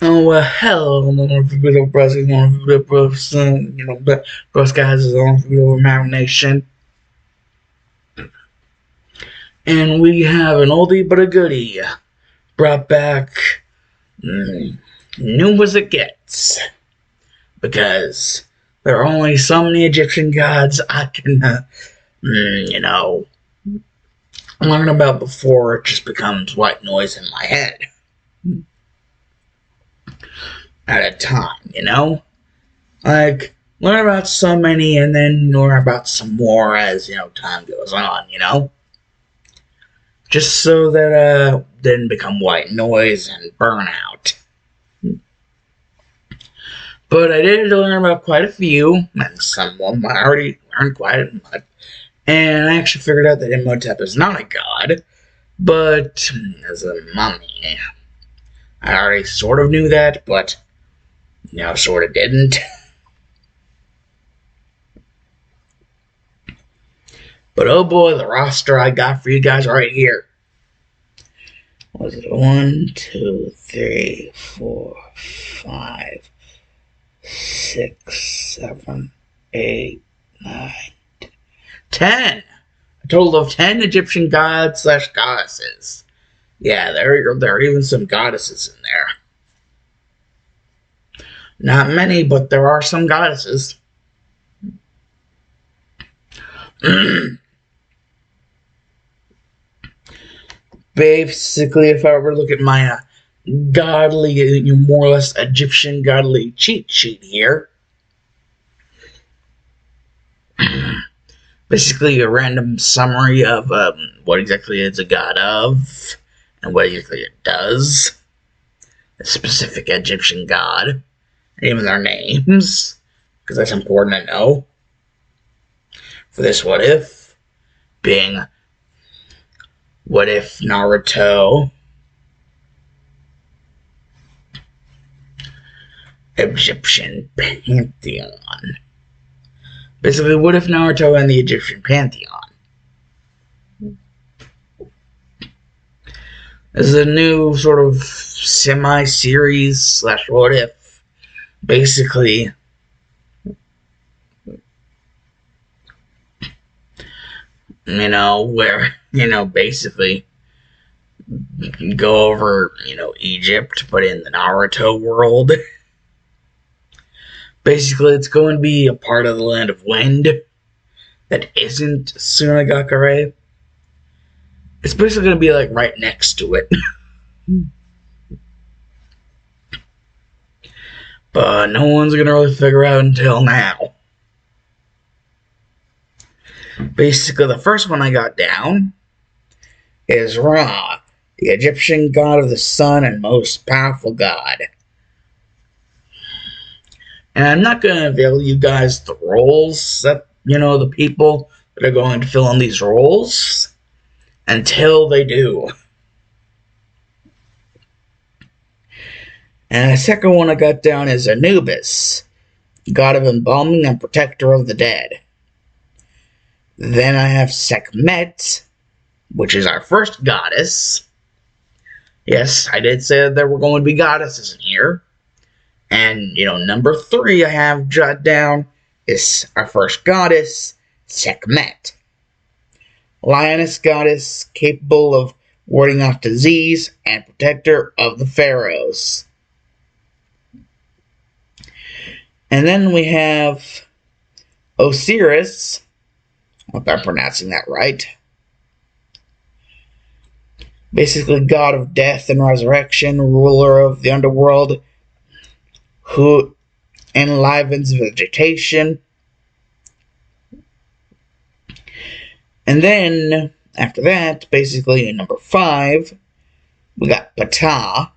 Oh, hello, video president, Bruce has his own video imagination. And we have an oldie but a goodie. Brought back new as it gets. Because there are only so many Egyptian gods I can, learn about before it just becomes white noise in my head. At a time, Like, learn about so many and then learn about some more as, time goes on. Just so that, didn't become white noise and burnout. But I did learn about quite a few, and some of them I already learned quite a much. And I actually figured out that Imhotep is not a god, but as a mummy. I already sort of knew that, but, sort of didn't. But oh boy, the roster I got for you guys right here. Was it 1, 2, 3, 4, 5, 6, 7, 8, 9, 10. A total of 10 Egyptian gods / goddesses. Yeah, there are even some goddesses in there. Not many, but there are some goddesses. Basically, if I were to look at my godly, more or less Egyptian godly cheat sheet here, basically a random summary of what exactly it's a god of, and what exactly it does. A specific Egyptian god, and even their names, because that's important to know. For this what if, being what if Naruto, Egyptian Pantheon. Basically, what if Naruto and the Egyptian Pantheon? This is a new sort of semi-series / what if. Basically, where, basically go over, Egypt, but in the Naruto world. Basically, it's going to be a part of the Land of Wind that isn't Sunagakure. It's basically going to be, like, right next to it. But no one's going to really figure out until now. Basically, the first one I got down is Ra, the Egyptian god of the sun and most powerful god. And I'm not going to reveal you guys the roles that, the people that are going to fill in these roles until they do. And the second one I got down is Anubis, god of embalming and protector of the dead. Then I have Sekhmet, which is our first goddess. Yes, I did say that there were going to be goddesses in here. And, number 3 I have jotted down is our first goddess, Sekhmet. Lioness goddess capable of warding off disease and protector of the pharaohs. And then we have Osiris, I hope I'm pronouncing that right. Basically, god of death and resurrection, ruler of the underworld, who enlivens vegetation. And then, after that, basically, in number 5, we got Ptah,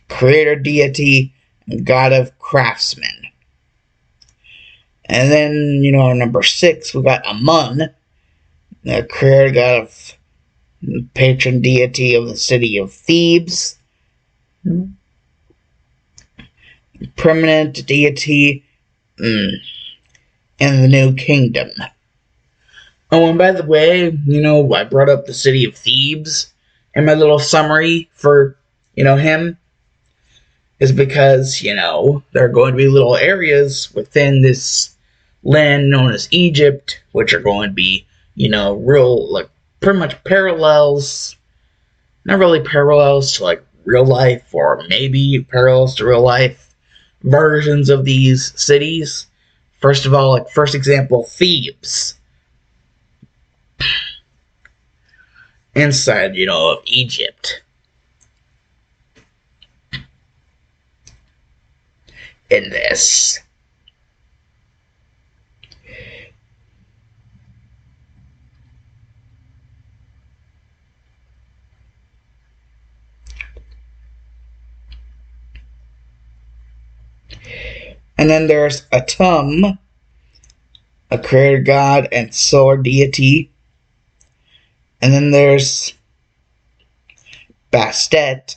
creator deity and god of craftsmen. And then, number 6, we got Amun, the creator god of patron deity of the city of Thebes. Permanent deity in the new kingdom. Oh, and by the way, I brought up the city of Thebes in my little summary for, him, is because, there are going to be little areas within this land known as Egypt, which are going to be, real, like, pretty much parallels, not really parallels to, like, real life, or maybe parallels to real life versions of these cities. First of all, like, first example, Thebes. Inside, of Egypt. In this. And then there's Atum, a creator god and solar deity. And then there's Bastet,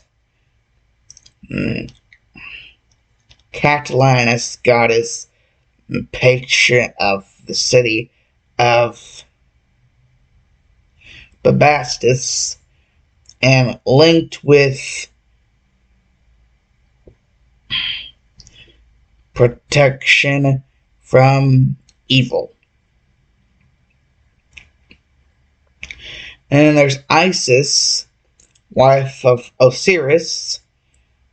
Catalinus goddess, patron of the city of Bubastis, and linked with protection from evil. And then there's Isis, wife of Osiris,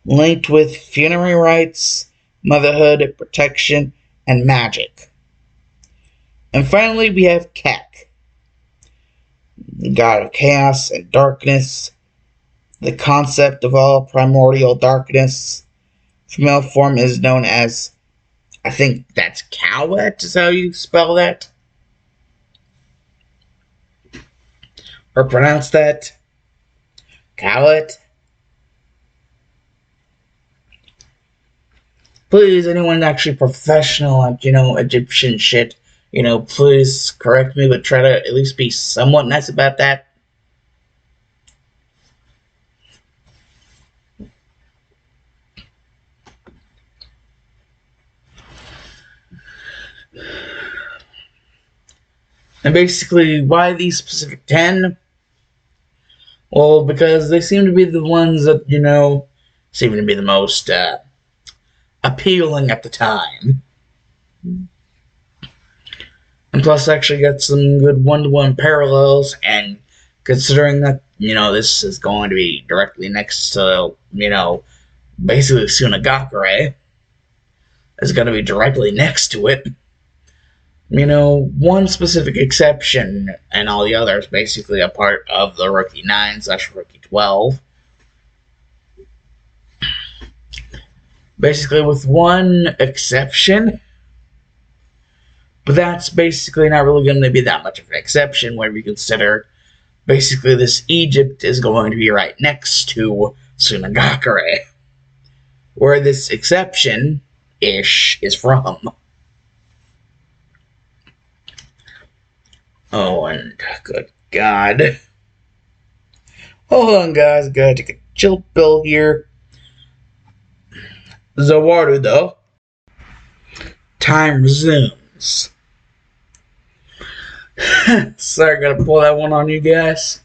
linked with funerary rites, motherhood, protection, and magic. And finally, we have Kek, the god of chaos and darkness, the concept of all primordial darkness. Female form is known as, I think that's Cowet, is how you spell that? Or pronounce that? Cowet? Please, anyone actually professional at, Egyptian shit, please correct me, but try to at least be somewhat nice about that. And basically, why these specific 10? Well, because they seem to be the ones that, seem to be the most appealing at the time. And plus, actually got some good one-to-one parallels, and considering that, this is going to be directly next to, basically Sunagakure, is going to be directly next to it. One specific exception, and all the others basically a part of the Rookie 9/Rookie 12. Basically with one exception, but that's basically not really going to be that much of an exception when we consider basically this Egypt is going to be right next to Sunagakure, where this exception-ish is from. Oh, and good God. Hold on, guys. Gotta take a chill pill here. Zawaru, though. Time resumes. Sorry, I gotta pull that one on you guys.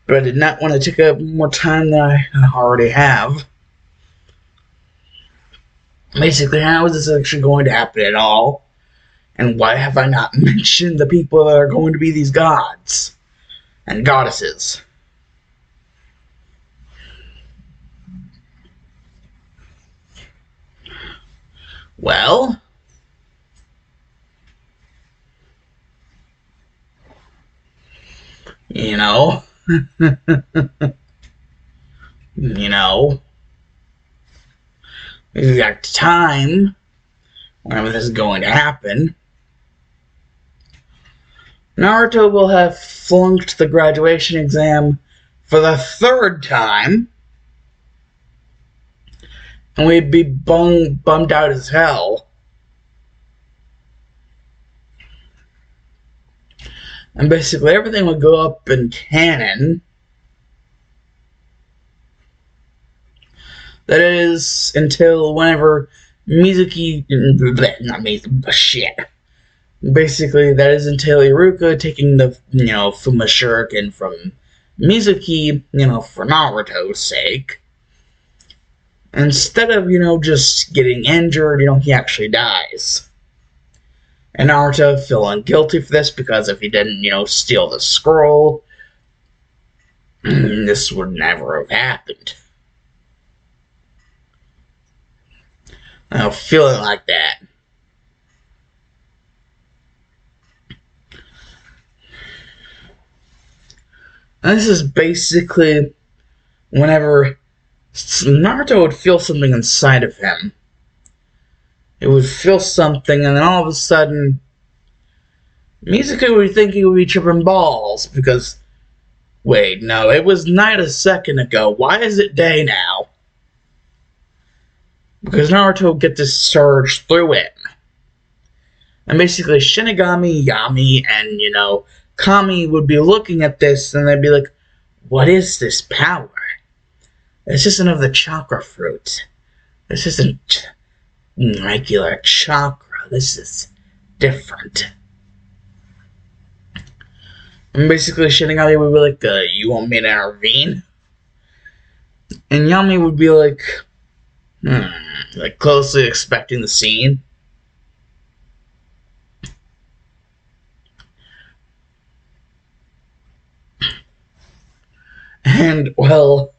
But I did not want to take up more time than I already have. Basically, how is this actually going to happen at all? And why have I not mentioned the people that are going to be these gods and goddesses? Well, the exact time whenever this is going to happen, Naruto will have flunked the graduation exam for the 3rd time, and we'd be bummed out as hell. And basically everything would go up in canon. That is, until whenever Mizuki... Not Mizuki, shit. Basically, that is until Iruka taking the, Fuma Shuriken from Mizuki, for Naruto's sake. Instead of, just getting injured, he actually dies. And Naruto feeling guilty for this because if he didn't, steal the scroll, this would never have happened. Feeling like that. And this is basically whenever Naruto would feel something inside of him. It would feel something, and then all of a sudden, Mizuki would think he would be tripping balls because, wait, no, it was night a second ago. Why is it day now? Because Naruto would get this surge through him. And basically, Shinigami, Yami, and, Kami would be looking at this, and they'd be like, what is this power? This isn't of the chakra fruit. This isn't regular chakra. This is different. And basically, Shinigami would be like, you want me to intervene? And Yami would be like, closely expecting the scene. And, well,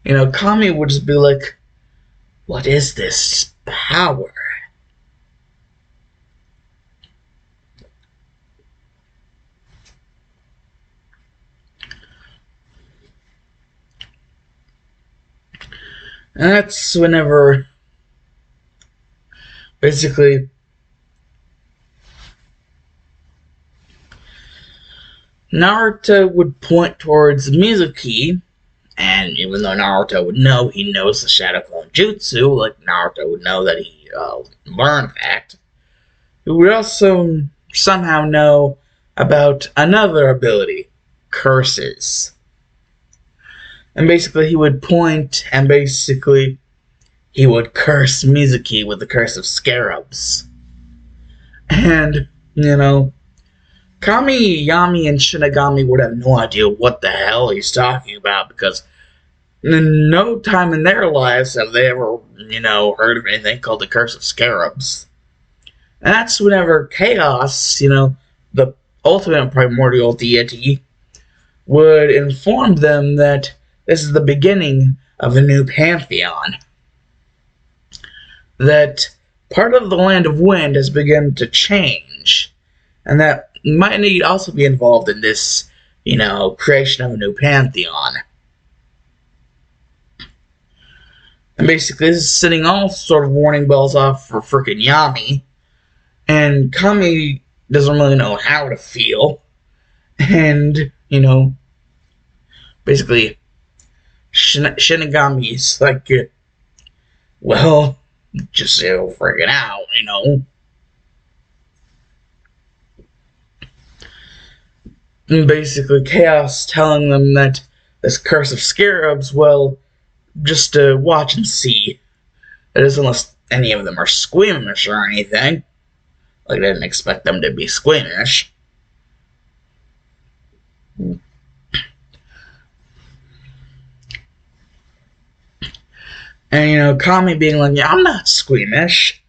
Kami would just be like, what is this power? And that's whenever, basically, Naruto would point towards Mizuki, and even though Naruto would know he knows the Shadow Clone Jutsu, like Naruto would know that he learned that, he would also somehow know about another ability, curses. And basically he would point, and basically he would curse Mizuki with the curse of scarabs. And, Kami, Yami, and Shinigami would have no idea what the hell he's talking about because in no time in their lives have they ever, heard of anything called the Curse of Scarabs. And that's whenever Chaos, the ultimate primordial deity, would inform them that this is the beginning of a new Pantheon. That part of the Land of Wind has begun to change. And that might need also be involved in this, creation of a new Pantheon. And basically, this is setting all sort of warning bells off for frickin' Yami. And Kami doesn't really know how to feel. And, basically, Shinigami's like, well, just freaking out, And basically, Chaos telling them that this Curse of Scarabs, well, just watch and see. That is, unless any of them are squeamish or anything. Like, I didn't expect them to be squeamish. And, Kami being like, yeah, I'm not squeamish.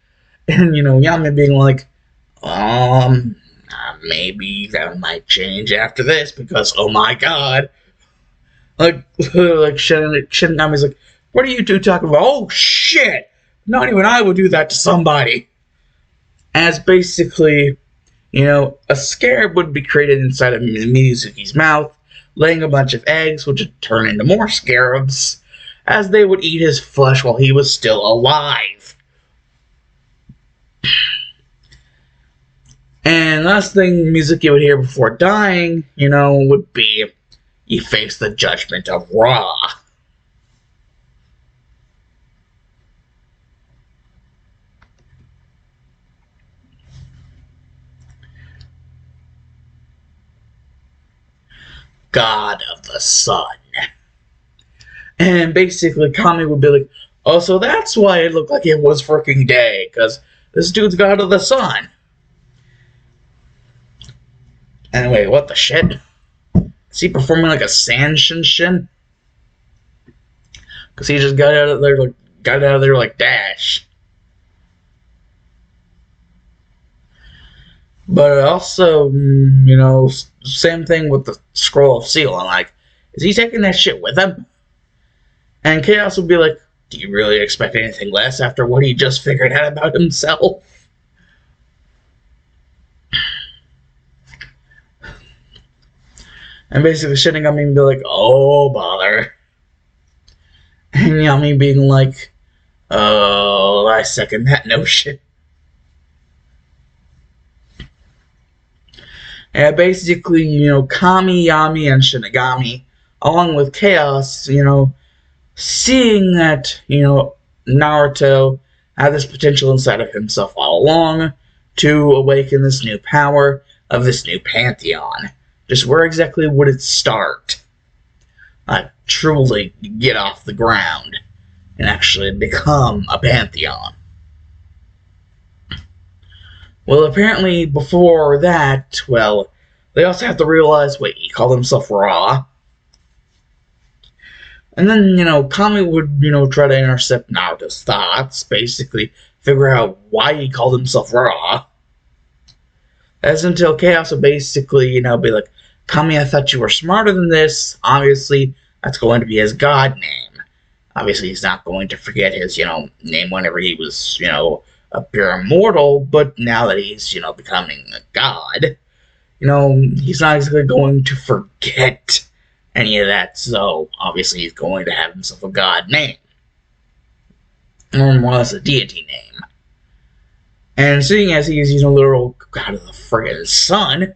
And, Yami being like, maybe that might change after this because, oh my god. Like Shinigami's like, what are you two talking about? Oh shit! Not even I would do that to somebody. As basically, a scarab would be created inside of Mizuki's mouth, laying a bunch of eggs, which would turn into more scarabs, as they would eat his flesh while he was still alive. And last thing Mizuki would hear before dying, would be, you face the judgment of Ra. God of the Sun. And basically, Kami would be like, oh, so that's why it looked like it was freaking day, because this dude's God of the Sun. Anyway, what the shit? Is he performing like a Sand Shinshin? because he just got out of there like dash. But also, same thing with the scroll of seal. I'm like, is he taking that shit with him? And Chaos would be like, do you really expect anything less after what he just figured out about himself? And basically Shinigami would be like, oh, bother. And Yami being like, oh, I second that notion. And basically, Kami, Yami, and Shinigami, along with Chaos, seeing that, Naruto had this potential inside of himself all along to awaken this new power of this new Pantheon. Just where exactly would it start? Truly get off the ground and actually become a Pantheon. Well, apparently before that, well, they also have to realize, wait, he called himself Ra. And then, Kami would, try to intercept Naruto's thoughts, basically figure out why he called himself Ra. As until Chaos would basically, be like, Kami, I thought you were smarter than this. Obviously, that's going to be his god name. Obviously, he's not going to forget his, name whenever he was, a pure mortal, but now that he's, becoming a god, he's not exactly going to forget any of that, so obviously he's going to have himself a god name. Or more or less a deity name. And seeing as he's, literal god of the friggin' sun,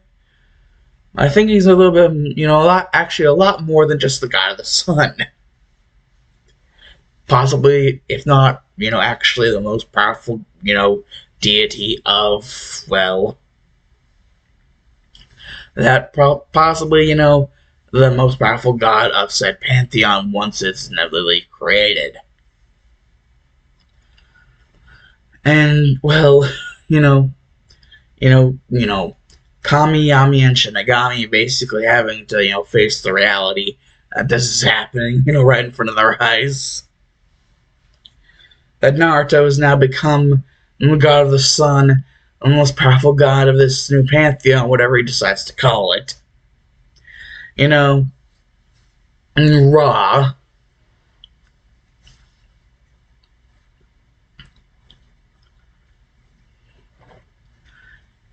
I think he's a little bit, a lot more than just the god of the sun. Possibly, if not, actually the most powerful, deity of, well, that possibly, the most powerful god of said Pantheon once it's inevitably created. And, well, Kami, Yami, and Shinigami basically having to, face the reality that this is happening, right in front of their eyes. That Naruto has now become the god of the sun, the most powerful god of this new Pantheon, whatever he decides to call it. And Ra.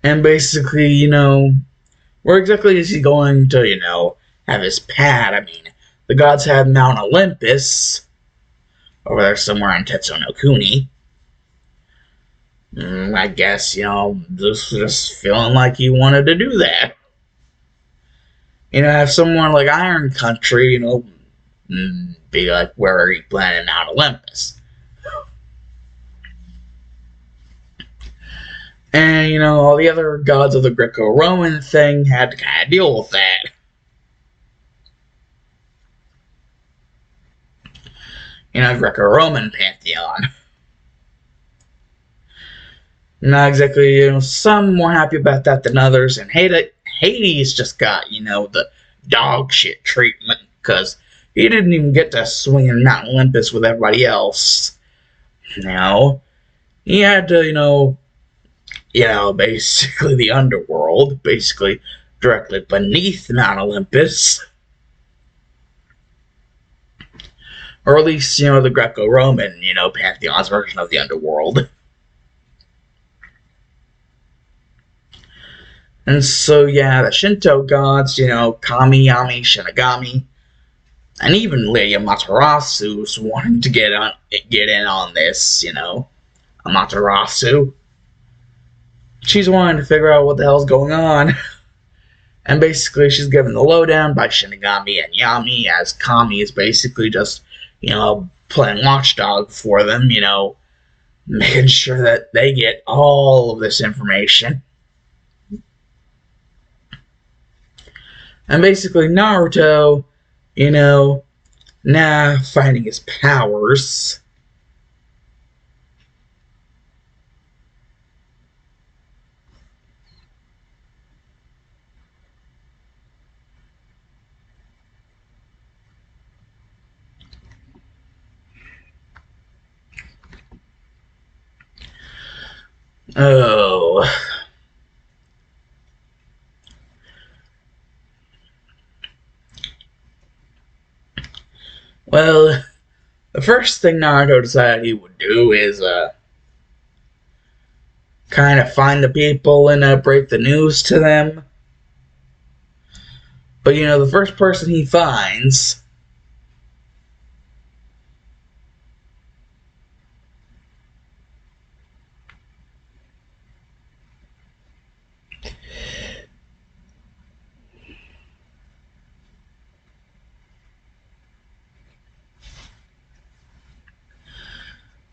And basically, where exactly is he going to, have his pad? I mean, the gods have Mount Olympus over there somewhere in Tetsuo no Kuni. I guess, just feeling like he wanted to do that. Have somewhere like Iron Country, be like where he planted Mount Olympus. And, all the other gods of the Greco-Roman thing had to kind of deal with that. Greco-Roman Pantheon. Not exactly, some more happy about that than others, and Hades just got, the dog shit treatment, because he didn't even get to swing in Mount Olympus with everybody else. He had to, basically the underworld, basically directly beneath Mount Olympus. Or at least, the Greco-Roman, Pantheon's version of the underworld. And so, yeah, the Shinto gods, Kami, Yami, Shinigami, and even Lady Amaterasu's wanting to get in on this, Amaterasu. She's wanting to figure out what the hell's going on. And basically, she's given the lowdown by Shinigami and Yami, as Kami is basically just, playing watchdog for them, making sure that they get all of this information. And basically, Naruto, now finding his powers. Oh. Well, the first thing Naruto decided he would do is, kind of find the people and break the news to them. But, the first person he finds...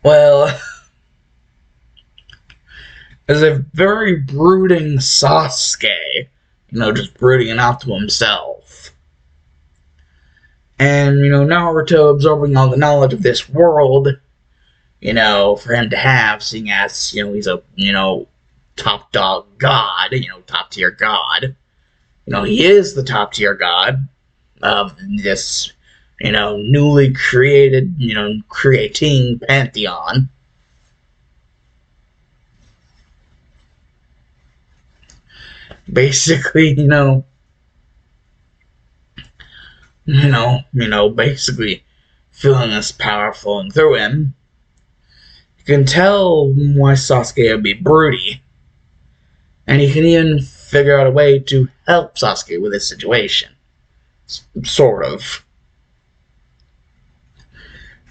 Well, is a very brooding Sasuke, just brooding it out to himself. And, Naruto absorbing all the knowledge of this world, for him to have, seeing as, he's a, top dog god, top tier god. He is the top tier god of this, newly created, creating Pantheon. Basically, basically feeling this power flowing through him. You can tell why Sasuke would be broody. And he can even figure out a way to help Sasuke with this situation. Sort of.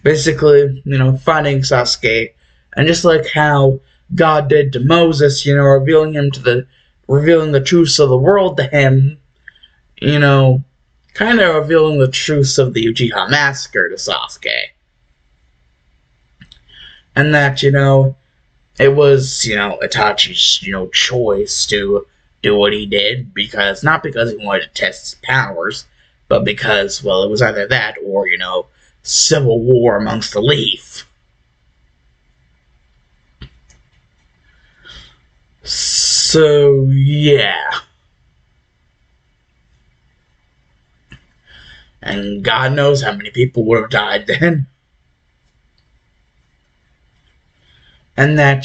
Basically, finding Sasuke, and just like how God did to Moses, revealing the truths of the world to him, kind of revealing the truths of the Uchiha Massacre to Sasuke. And that, it was, Itachi's, choice to do what he did, not because he wanted to test his powers, but because, well, it was either that or, civil war amongst the Leaf. So, yeah. And God knows how many people would have died then. And that,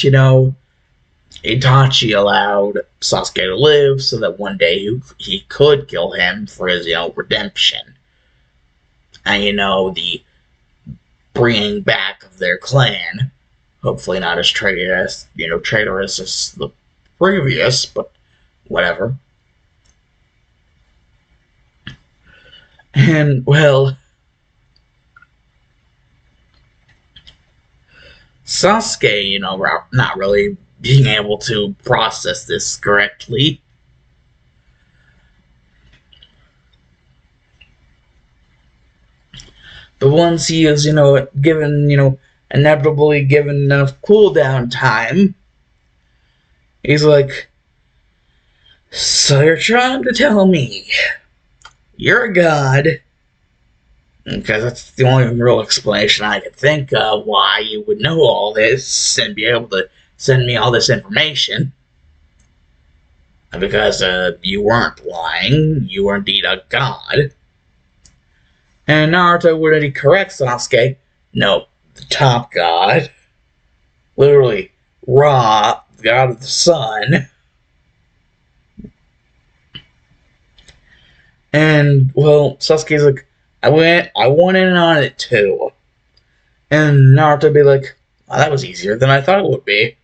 Itachi allowed Sasuke to live so that one day he could kill him for his, redemption. And, the bringing back of their clan. Hopefully not as traitorous as the previous, but whatever. And, well, Sasuke, not really being able to process this correctly. But once he is, inevitably given enough cooldown time, he's like, so you're trying to tell me you're a god? Because that's the only real explanation I could think of why you would know all this and be able to send me all this information. Because you weren't lying, you were indeed a god. And Naruto would correct Sasuke. No, the top god. Literally, Ra, the god of the sun. And, well, Sasuke's like, I went in on it too. And Naruto would be like, oh, that was easier than I thought it would be.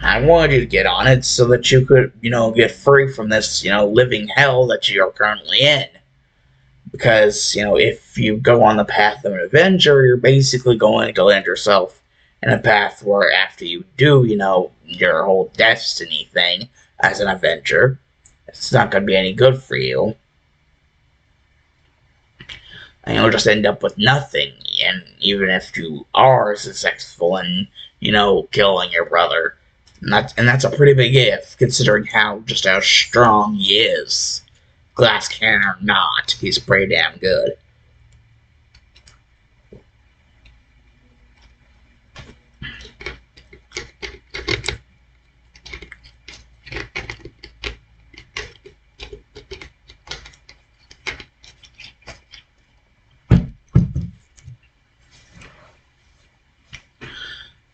I wanted you to get on it so that you could, get free from this, living hell that you're currently in. Because, if you go on the path of an Avenger, you're basically going to land yourself in a path where after you do, your whole destiny thing as an Avenger, it's not going to be any good for you. And you'll just end up with nothing, and even if you are successful in, killing your brother. And that's a pretty big if, considering how strong he is. Glass cannon or not, he's pretty damn good.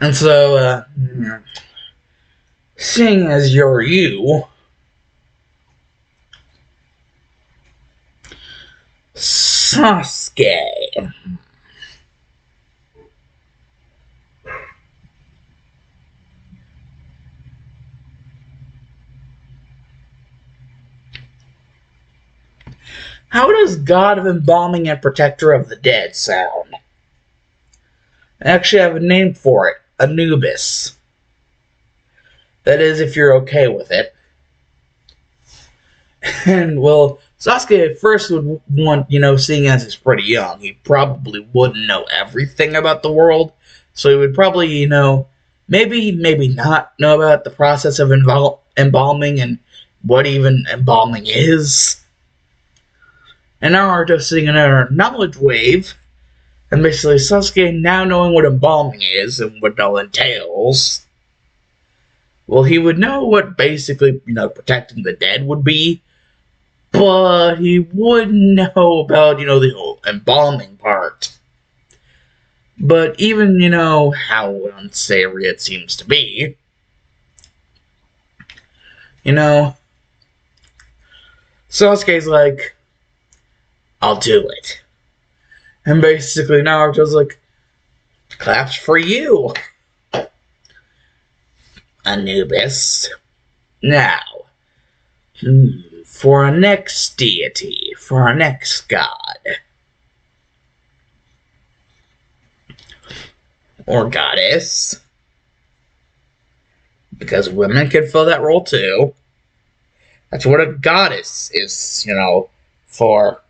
And so, seeing as you're you, Sasuke. How does God of Embalming and Protector of the Dead sound? I actually have a name for it. Anubis. That is, if you're okay with it. And, well, Sasuke at first would want, seeing as he's pretty young, he probably wouldn't know everything about the world. So he would probably, maybe not know about the process of embalming and what even embalming is. And Naruto sitting in a knowledge wave, and basically Sasuke now knowing what embalming is and what it all entails. Well, he would know what basically, protecting the dead would be, but he wouldn't know about, the whole embalming part. But even, how unsavory it seems to be, Sasuke's like, I'll do it. And basically Naruto's like, claps for you, Anubis. Now, for our next deity, for our next god, or goddess, because women can fill that role too. That's what a goddess is, for.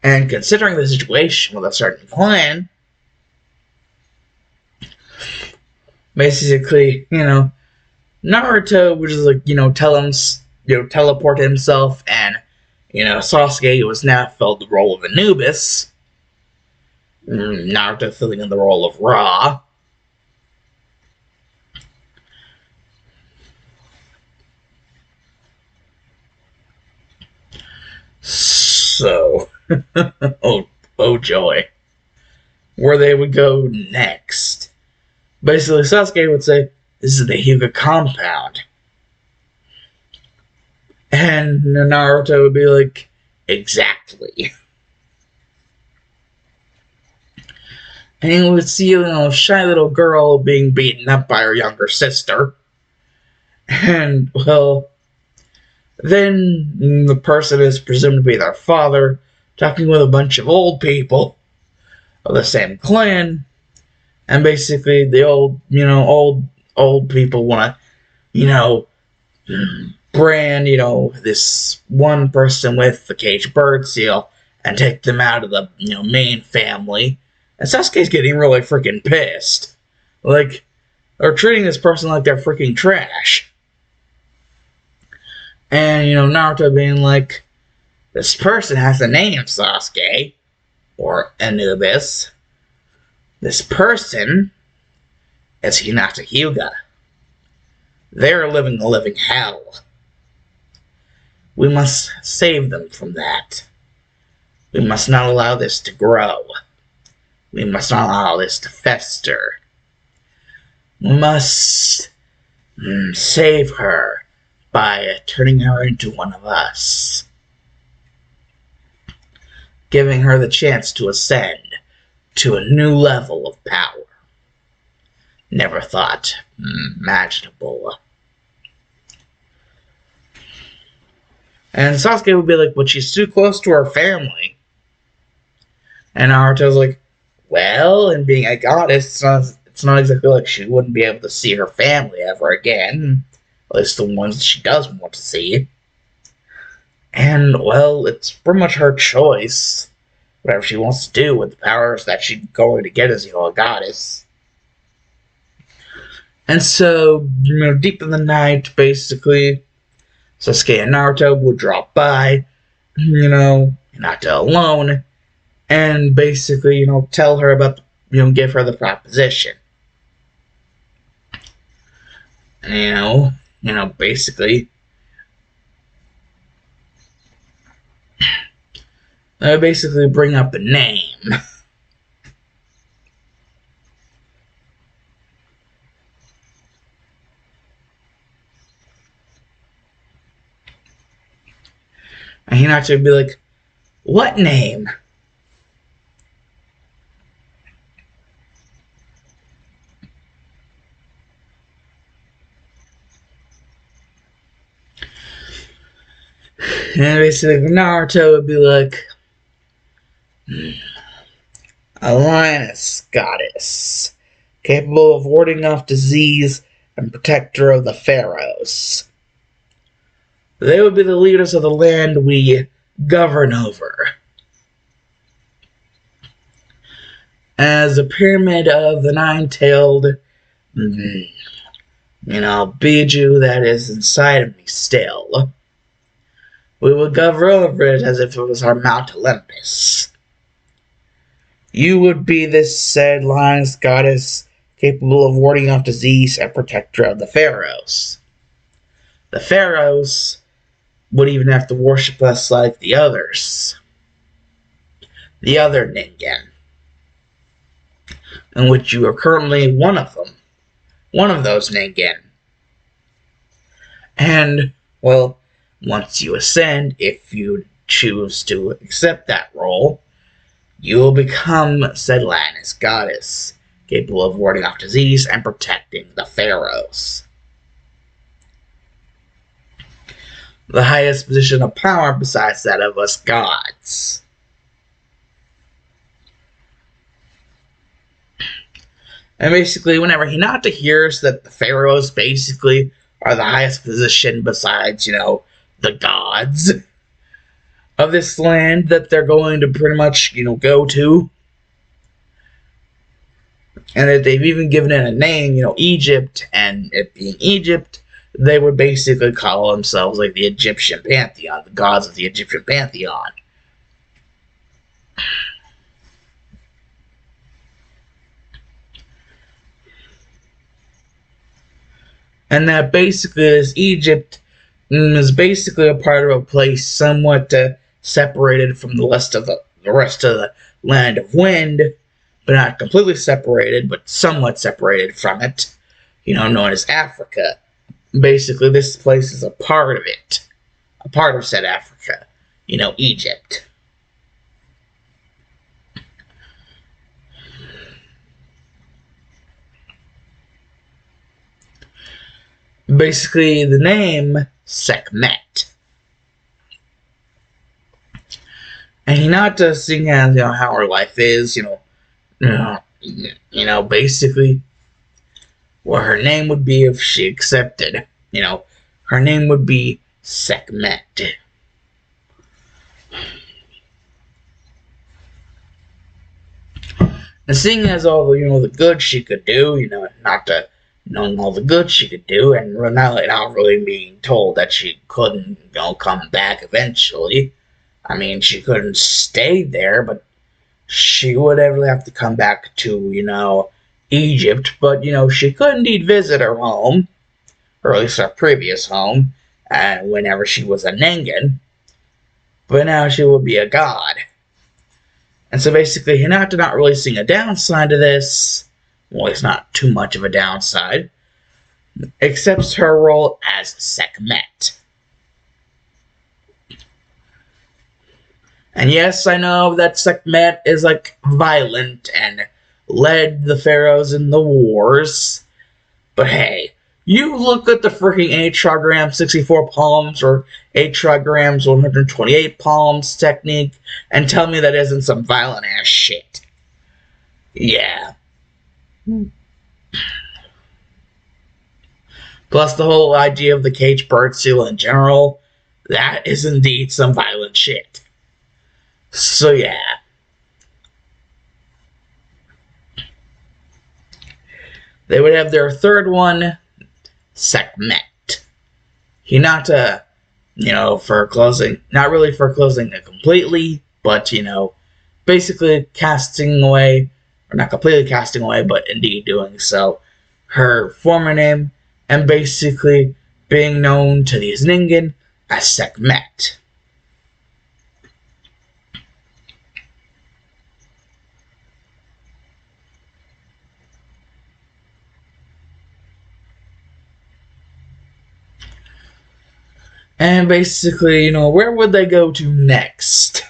And considering the situation with a certain clan, basically, Naruto would just teleport himself, and Sasuke was now filled the role of Anubis. Naruto filling in the role of Ra. So, oh joy, where they would go next. Basically, Sasuke would say, this is the Hyuga compound. And Naruto would be like, exactly. And he would see a shy little girl being beaten up by her younger sister. And, well, then the person is presumed to be their father, talking with a bunch of old people of the same clan. And basically, the old people want to, brand, this one person with the caged bird seal and take them out of the, main family. And Sasuke's getting really freaking pissed. Like, they're treating this person like they're freaking trash. And, Naruto being like, this person has a name, Sasuke, or Anubis. This person is Hinata Hyuga. They're living a living hell. We must save them from that. We must not allow this to grow. We must not allow this to fester. We must save her by turning her into one of us. Giving her the chance to ascend to a new level of power. Never thought imaginable. And Sasuke would be like, but she's too close to her family. And Naruto's like, well, and being a goddess, it's not exactly like she wouldn't be able to see her family ever again. At least the ones that she does want to see. And, well, it's pretty much her choice. Whatever she wants to do with the powers that she's going to get as a goddess. And so, deep in the night, basically, Sasuke and Naruto would drop by, Hinata alone, and basically, tell her about, give her the proposition. Basically, I basically bring up a name. And Hinata would be like, what name? And basically Naruto would be like, a lioness goddess, capable of warding off disease and protector of the pharaohs. They would be the leaders of the land we govern over. As the pyramid of the nine-tailed, Biju that is inside of me still. We would govern over it as if it was our Mount Olympus. You would be this said lioness goddess, capable of warding off disease and protector of the pharaohs. The pharaohs would even have to worship us like the others. The other Ningen, in which you are currently one of them. One of those Ningen. And, well, once you ascend, if you choose to accept that role, you will become said lioness goddess, capable of warding off disease and protecting the pharaohs. The highest position of power besides that of us gods. And basically, whenever Hinata hears that the pharaohs basically are the highest position besides, the gods of this land that they're going to pretty much, go to, and that they've even given it a name, Egypt, and it being Egypt, they would basically call themselves like the Egyptian Pantheon, the gods of the Egyptian Pantheon. And that basically is Egypt is basically a part of a place somewhat separated from the rest of the land of wind, but not completely separated, but somewhat separated from it, known as Africa. Basically, this place is a part of it, a part of said Africa, Egypt. Basically, the name Sekhmet. And Hinata, seeing as how her life is, basically what her name would be if she accepted. Her name would be Sekhmet. And seeing as all the good she could do, knowing all the good she could do, and not really being told that she couldn't, come back eventually. I mean, she couldn't stay there, but she would have to come back to, Egypt. But, she could indeed visit her home, or at least her previous home, whenever she was a Ningen. But now she would be a god. And so basically, Hinata not really seeing a downside to this. Well, it's not too much of a downside. Accepts her role as Sekhmet. And yes, I know that Sekhmet is, violent and led the pharaohs in the wars. But hey, you look at the freaking 8 trigrams 64 palms or 8 trigrams 128 palms technique and tell me that isn't some violent ass shit. Yeah. Plus the whole idea of the cage bird seal in general, that is indeed some violent shit. So yeah. They would have their third one, Sekhmet. Hinata, for closing, not really for closing it completely, but, basically casting away, or not completely casting away, but indeed doing so, her former name, and basically being known to these Ningen as Sekhmet. And basically, where would they go to next?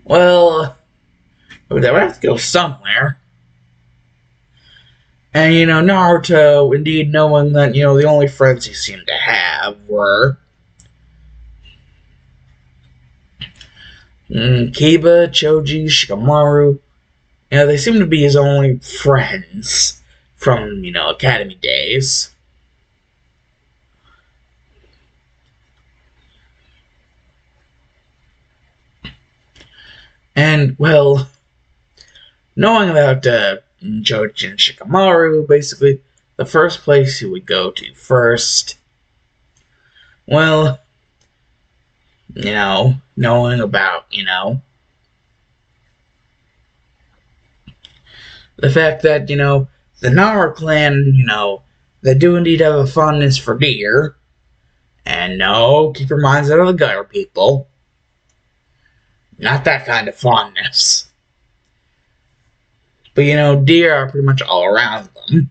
Well, they would have to go somewhere. And, Naruto, indeed knowing that, the only friends he seemed to have were Kiba, Choji, Shikamaru. They seem to be his only friends from, academy days. And, well, knowing about Choji and Shikamaru, basically, the first place he would go to first, well, knowing about, the fact that, the Nara clan, they do indeed have a fondness for deer. And no, keep your minds out of the gutter, people. Not that kind of fondness. But, deer are pretty much all around them.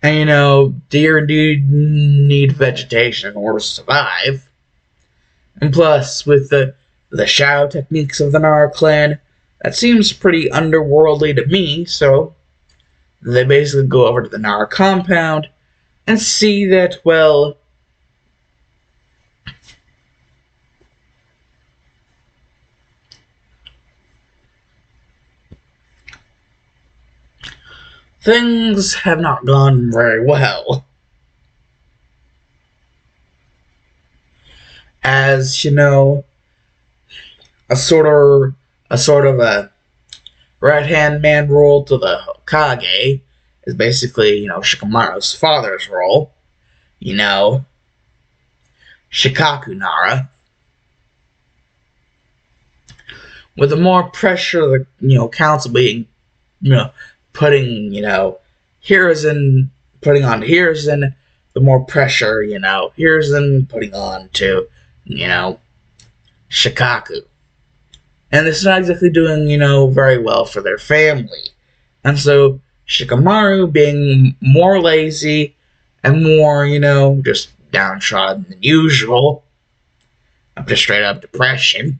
And, deer indeed need vegetation in order to survive. And plus, with the shadow techniques of the Nara clan, that seems pretty underworldly to me, so they basically go over to the Nara compound and see that, well, things have not gone very well. As, a sort of a right-hand man role to the Hokage is basically, Shikamaru's father's role. Shikaku Nara. With the more pressure the, council being, putting, Hiruzen, putting on Hiruzen, the more pressure, Hiruzen putting on to, Shikaku. And it's not exactly doing, very well for their family. And so Shikamaru being more lazy and more, just downtrodden than usual, up to straight up depression.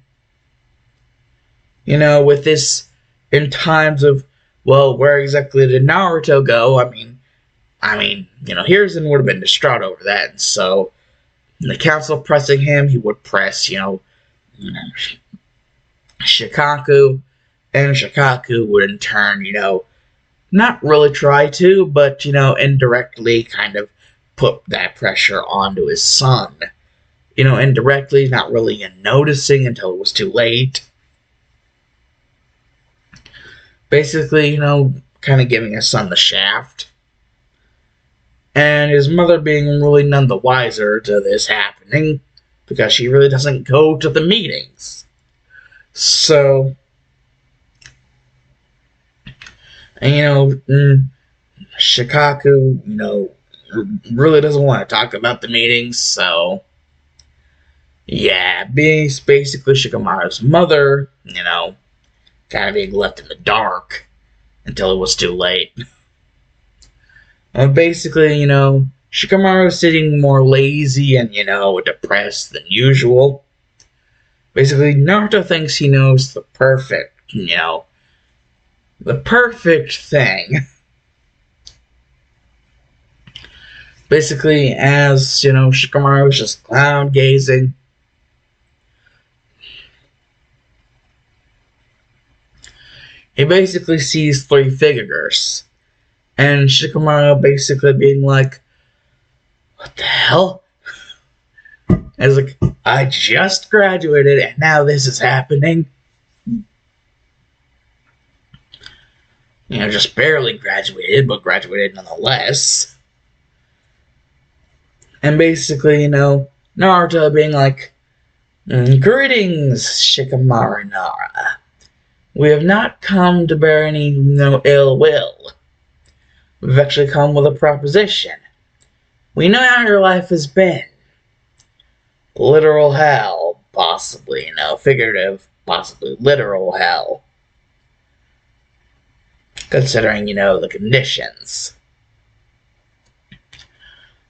With this in times of, well, where exactly did Naruto go? I mean, Hiruzen would have been distraught over that, and so the council pressing him, he would press, Shikaku, and Shikaku would in turn, not really try to, but, indirectly kind of put that pressure onto his son. Indirectly, not really noticing until it was too late. Basically, kind of giving his son the shaft. And his mother being really none the wiser to this happening, because she really doesn't go to the meetings. So, and, Shikaku, really doesn't want to talk about the meetings, so, yeah, being basically Shikamaru's mother, kind of being left in the dark until it was too late. Basically, Shikamaru sitting more lazy and, depressed than usual. Basically, Naruto thinks he knows the perfect thing. Basically, as, Shikamaru is just clown gazing. He basically sees three figures. And Shikamaru basically being like, what the hell? And it's like, I just graduated and now this is happening. Just barely graduated, but graduated nonetheless. And basically, Naruto being like, greetings, Shikamaru Nara. We have not come to bear any ill will. We've actually come with a proposition. we know how your life has been. Literal hell, possibly, figurative, possibly literal hell. Considering, the conditions.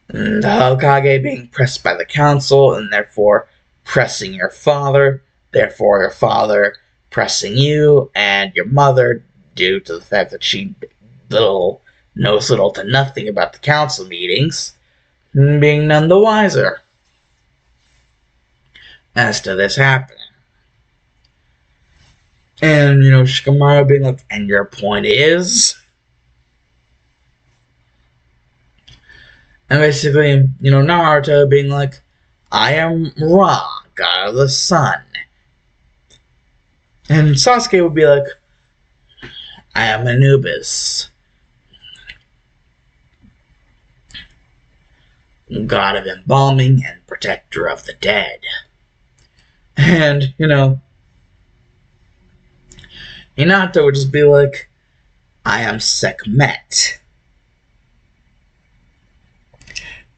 And the Hokage being pressed by the council, and therefore pressing your father, therefore your father pressing you, and your mother, due to the fact that she knows little to nothing about the council meetings, being none the wiser as to this happening. And, Shikamaru being like, and your point is? And basically, Naruto being like, I am Ra, god of the sun. And Sasuke would be like, I am Anubis, god of embalming and protector of the dead. And, Hinata would just be like, I am Sekhmet,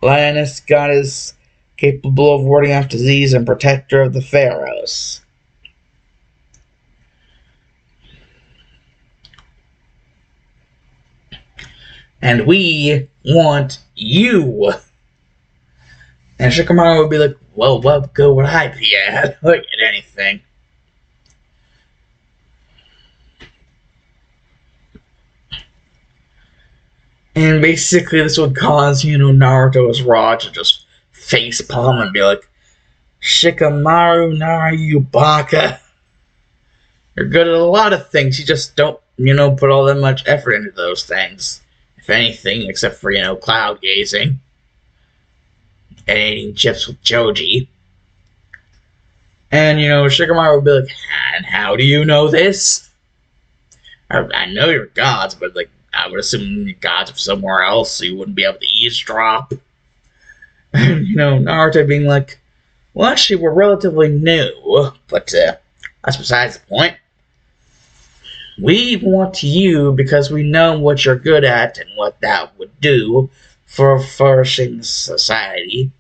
lioness goddess capable of warding off disease and protector of the pharaohs. And we want you. And Shikamaru would be like, well, what good would I be at? Look at anything. And basically this would cause, Naruto's Ra to just facepalm and be like, Shikamaru Nara, you baka. You're good at a lot of things, you just don't, put all that much effort into those things. If anything, except for, cloud gazing. And eating chips with Joji. And, Shikamaru would be like, and how do you know this? I know you're gods, but, I would assume you're gods of somewhere else, so you wouldn't be able to eavesdrop. And, Naruto being like, well, actually, we're relatively new, but, that's besides the point. We want you because we know what you're good at and what that would do for a flourishing society.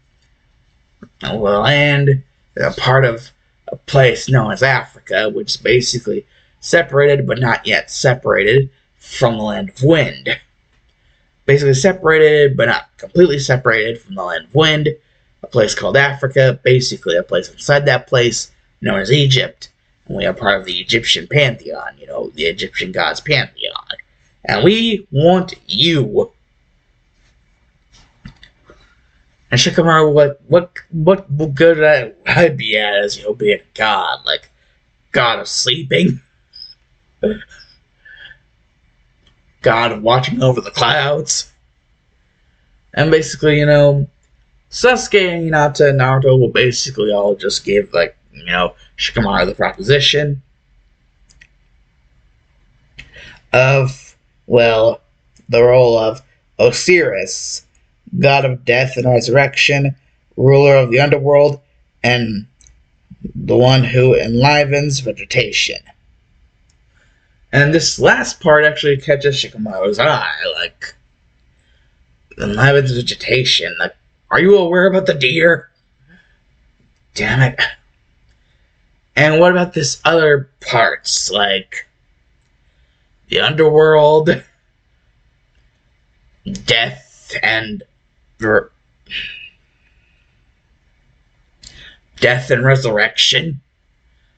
Well, and a part of a place known as Africa, which is basically separated but not yet separated from the land of wind. Basically separated but not completely separated from the land of wind. A place called Africa, basically a place inside that place known as Egypt. And we are part of the Egyptian Pantheon, the Egyptian gods' Pantheon. And we want you. And Shikamaru was like, what good would I be at as, being a god? Like, god of sleeping? God of watching over the clouds? And basically, Sasuke and Hinata and Naruto will basically all just give, Shikamaru the proposition of, the role of Osiris, god of death and resurrection, ruler of the underworld, and the one who enlivens vegetation. And this last part actually catches Shikamaru's eye, enlivens vegetation. Are you aware about the deer? Damn it. And what about this other parts, the underworld, death and resurrection?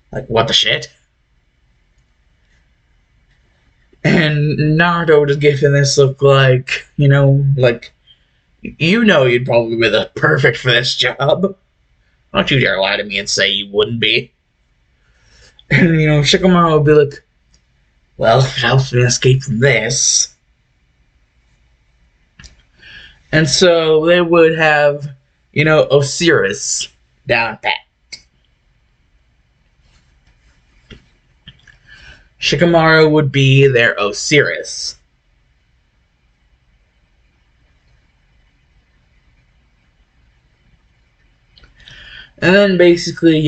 What the shit? And Naruto would just give him this look you'd probably be the perfect for this job. Don't you dare lie to me and say you wouldn't be. And, Shikamaru would be like, well, if it helps me escape from this. And so they would have, Osiris down pat. Shikamaru would be their Osiris. And then basically,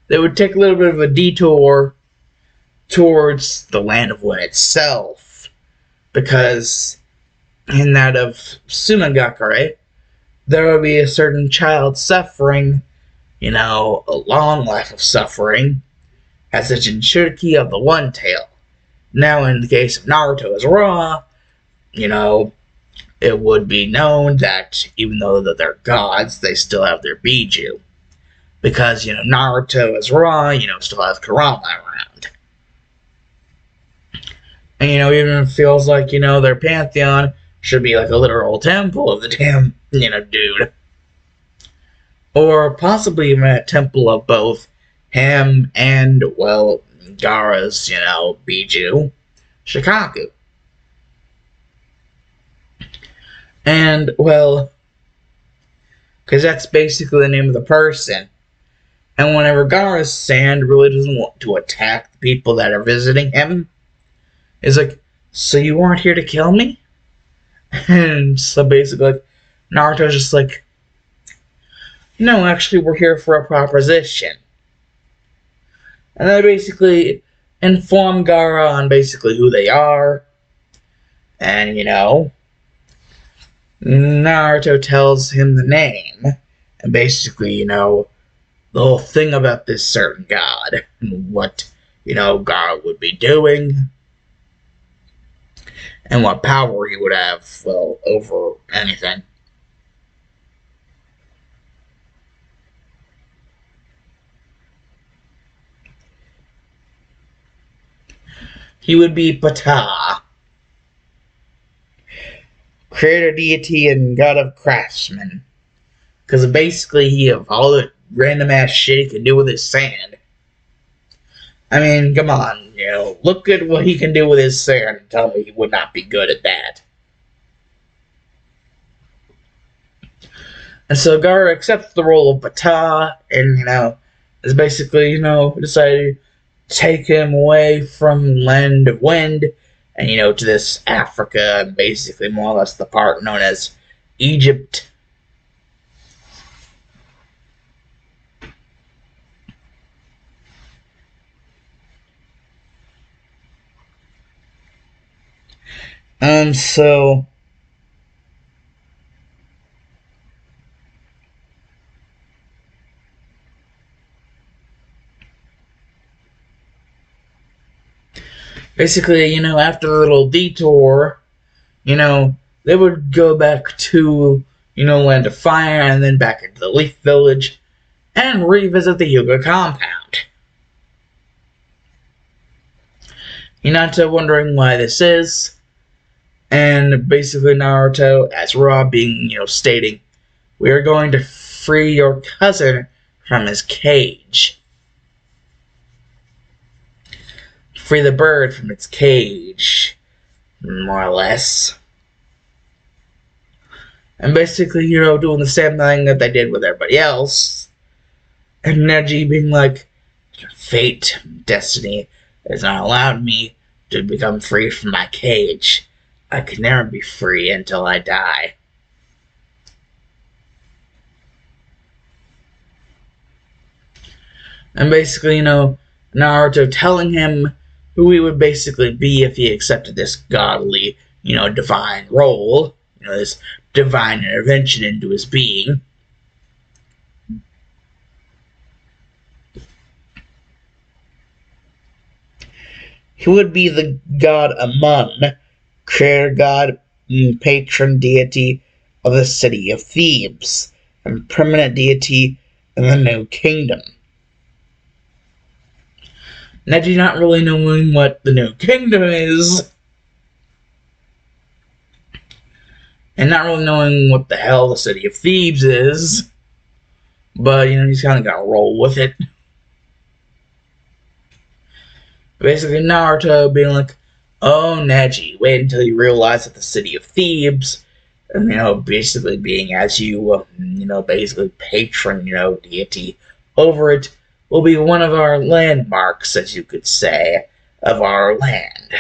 they would take a little bit of a detour towards the land of wind itself. Because in that of Sunagakure, there would be a certain child suffering, a long life of suffering, as a Jinchuriki of the One Tail. Now, in the case of Naruto as Ra, you know, it would be known that even though that they're gods, they still have their Biju. Because, Naruto as Ra, still has Kurama around. And, even if it feels like, their Pantheon should be like a literal temple of the damn, dude. Or possibly even a temple of both him and, well, Gaara's, Biju, Shikaku. And, well, because that's basically the name of the person. And whenever Gaara's sand really doesn't want to attack the people that are visiting him, it's like, so you weren't here to kill me? And so basically, like, Naruto's just like, no, actually, we're here for a proposition. And they basically inform Gaara on basically who they are. And, Naruto tells him the name. And basically, the whole thing about this certain god. And what, Gaara would be doing. And what power he would have, well, over anything. He would be Ptah, creator deity and god of craftsmen. Because basically he have all the random ass shit he can do with his sand. I mean, come on, look at what he can do with his sand and tell me he would not be good at that. And so Gaara accepts the role of Ptah and, is basically, decided to take him away from Land of Wind and, to this Africa, and basically more or less the part known as Egypt. So basically, after the little detour, they would go back to, Land of Fire and then back into the Leaf Village and revisit the Hyuga compound. Hinata wondering why this is, and basically Naruto, as Ra being, stating, we are going to free your cousin from his cage. Free the bird from its cage, more or less. And basically, doing the same thing that they did with everybody else. And Neji being like, fate, destiny, has not allowed me to become free from my cage. I can never be free until I die. And basically, Naruto telling him who he would basically be if he accepted this godly, divine role, this divine intervention into his being. He would be the god Amun, creator god and patron deity of the city of Thebes, and permanent deity in the New Kingdom. Neji not really knowing what the New Kingdom is, and not really knowing what the hell the city of Thebes is, but, he's kind of got to roll with it. Basically, Naruto being like, oh, Neji, wait until you realize that the city of Thebes, and, basically being as you, basically patron, deity over it, will be one of our landmarks, as you could say, of our land.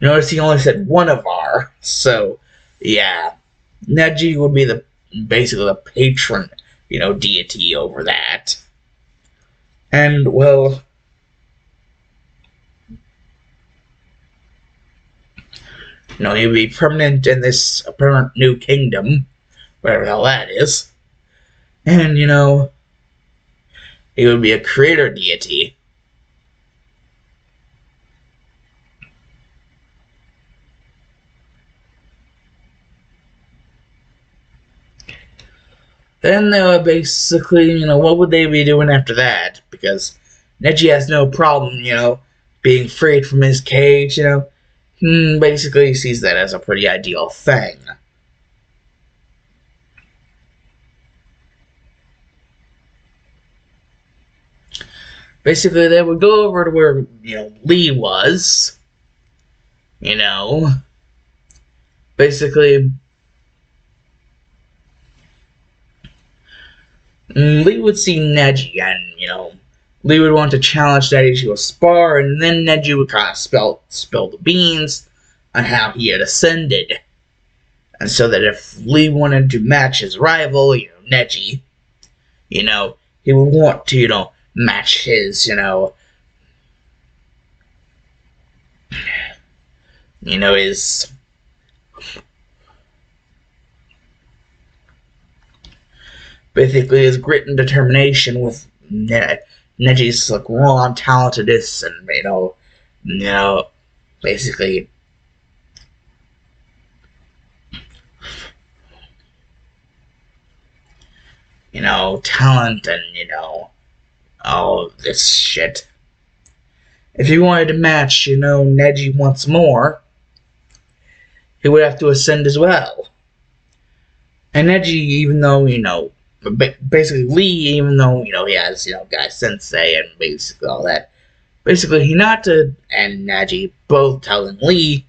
Notice he only said one of our, so, yeah. Neji would be basically the patron, deity over that. And, well, He would be permanent in this permanent new kingdom, whatever the hell that is. And, he would be a creator deity. Then they would basically, what would they be doing after that? Because Neji has no problem, being freed from his cage, basically sees that as a pretty ideal thing. Basically, they would go over to where, Lee was, basically, Lee would see Neji, and, Lee would want to challenge Neji to a spar, and then Neji would kind of spill the beans on how he had ascended. And so that if Lee wanted to match his rival, Neji, he would want to, match his, his basically his grit and determination with Neji's like raw talentedness and basically talent and all this shit. If he wanted to match Neji once more, he would have to ascend as well. And Neji, even though basically Lee, even though he has Guy Sensei and basically all that, basically Hinata and Neji both telling Lee